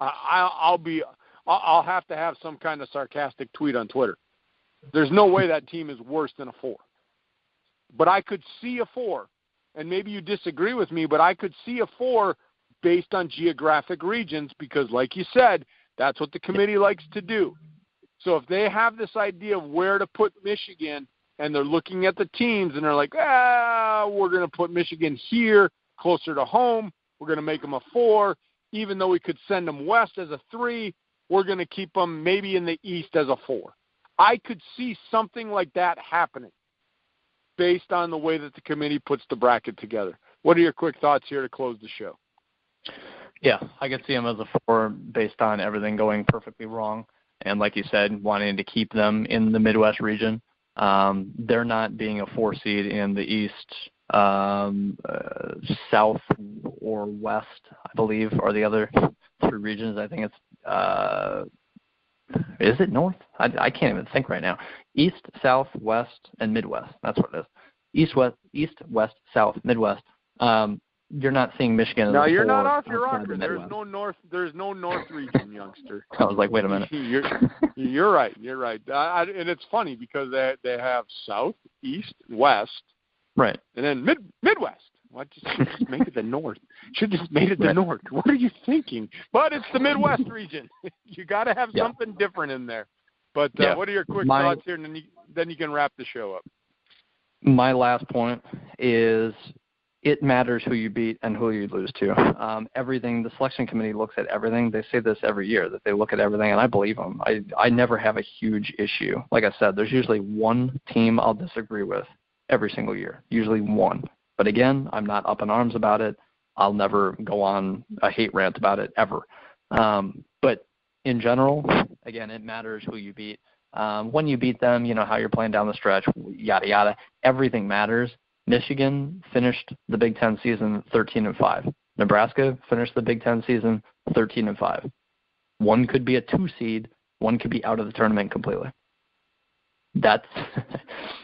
I'll have to have some kind of sarcastic tweet on Twitter. There's no way that team is worse than a 4. But I could see a 4, and maybe you disagree with me, but I could see a 4 based on geographic regions because, like you said, that's what the committee likes to do. So if they have this idea of where to put Michigan and they're looking at the teams and they're like, we're going to put Michigan here closer to home, we're going to make them a 4, even though we could send them west as a 3, we're going to keep them maybe in the east as a 4. I could see something like that happening based on the way that the committee puts the bracket together. What are your quick thoughts here to close the show? Yeah, I could see them as a 4 based on everything going perfectly wrong. And like you said, wanting to keep them in the Midwest region. They're not being a 4 seed in the East, South, or West, I believe, are the other 3 regions. I think it's is it North? I can't even think right now. East, South, West, and Midwest. That's what it is. East, West, South, Midwest. You're not seeing Michigan. No, you're not off your rocker. There's no North region, youngster. I was like, wait a minute. You're right. You're right. And it's funny because they have South, East, West, right, and then Midwest. What? Just make it the North. Should just made it the North. What are you thinking? But it's the Midwest region. You got to have something different in there. But what are your quick thoughts here, and then you can wrap the show up. My last point is it matters who you beat and who you lose to. Everything, the selection committee looks at everything. They say this every year, that they look at everything, and I believe them. I never have a huge issue. Like I said, there's usually one team I'll disagree with every single year, usually one. But again, I'm not up in arms about it. I'll never go on a hate rant about it ever. But in general, again, it matters who you beat. When you beat them, you know, how you're playing down the stretch, yada, yada. Everything matters. Michigan finished the Big Ten season 13-5. Nebraska finished the Big Ten season 13-5. One could be a 2 seed. One could be out of the tournament completely. That's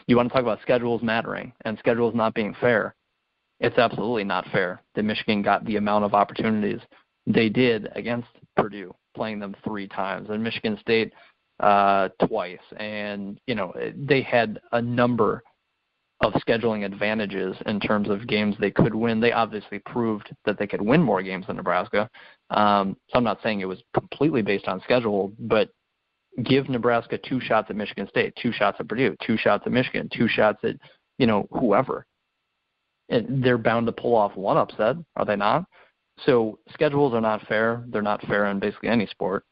you want to talk about schedules mattering and schedules not being fair. it's absolutely not fair that Michigan got the amount of opportunities they did against Purdue, playing them 3 times, and Michigan State twice. And, they had a number of scheduling advantages in terms of games they could win. They obviously proved that they could win more games than Nebraska. So I'm not saying it was completely based on schedule, but give Nebraska 2 shots at Michigan State, 2 shots at Purdue, 2 shots at Michigan, 2 shots at, whoever. And they're bound to pull off one upset, are they not? So schedules are not fair. They're not fair in basically any sport.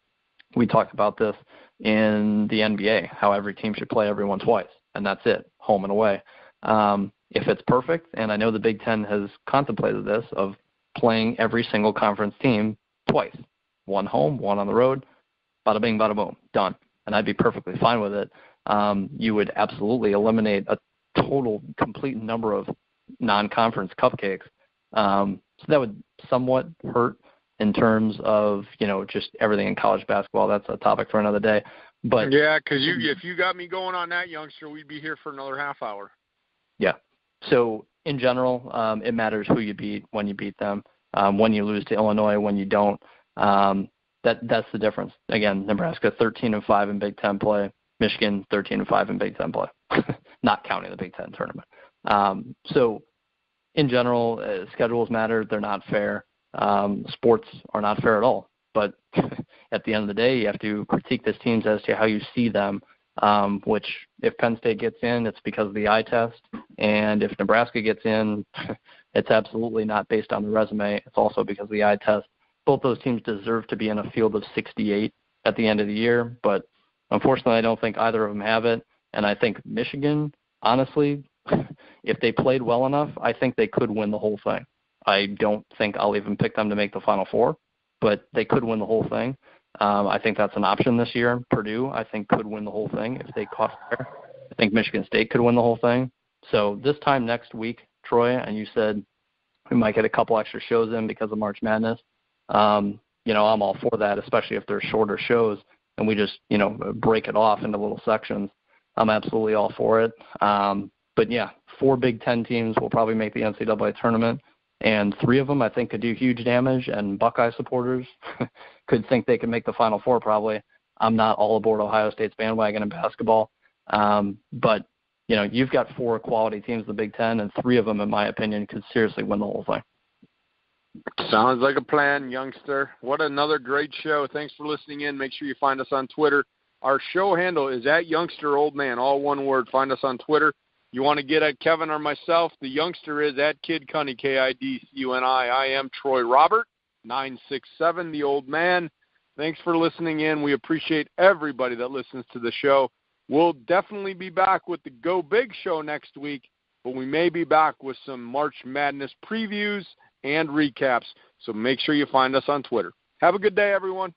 We talked about this in the NBA, how every team should play everyone twice, and that's it, home and away. If it's perfect, and I know the Big Ten has contemplated this, of playing every single conference team twice, 1 home, 1 on the road, bada bing, bada boom, done. And I'd be perfectly fine with it. You would absolutely eliminate a total, complete number of non-conference cupcakes. So that would somewhat hurt in terms of, just everything in college basketball. That's a topic for another day. But yeah, because if you got me going on that, youngster, we'd be here for another half hour. Yeah. So in general, it matters who you beat, when you beat them, when you lose to Illinois, when you don't. That's the difference. Again, Nebraska 13-5 in Big Ten play, Michigan 13-5 in Big Ten play, not counting the Big Ten tournament. So in general, schedules matter. They're not fair. Sports are not fair at all. But at the end of the day, you have to critique these teams as to how you see them, which if Penn State gets in, it's because of the eye test. And if Nebraska gets in, it's absolutely not based on the resume. It's also because of the eye test. Both those teams deserve to be in a field of 68 at the end of the year. But unfortunately, I don't think either of them have it. And I think Michigan, honestly, if they played well enough, I think they could win the whole thing. I don't think I'll even pick them to make the Final Four, but they could win the whole thing. I think that's an option this year. Purdue, I think, could win the whole thing if they caught there. I think Michigan State could win the whole thing. So this time next week, Troy, and you said we might get a couple extra shows in because of March Madness. I'm all for that, especially if they're shorter shows and we just, break it off into little sections. I'm absolutely all for it. But, yeah, 4 Big Ten teams will probably make the NCAA tournament, and 3 of them I think could do huge damage, and Buckeye supporters could think they could make the Final Four probably. I'm not all aboard Ohio State's bandwagon in basketball. But, you've got 4 quality teams in the Big Ten, and 3 of them, in my opinion, could seriously win the whole thing. Sounds like a plan, youngster. What another great show. Thanks for listening in. Make sure you find us on Twitter. Our show handle is @youngsteroldman, all one word. Find us on Twitter. You want to get at Kevin or myself, the youngster is @KidCunny, KIDCUNI. I am Troy Robert, 967, the old man. Thanks for listening in. We appreciate everybody that listens to the show. We'll definitely be back with the Go Big show next week, but we may be back with some March Madness previews and recaps. So make sure you find us on Twitter. Have a good day, everyone.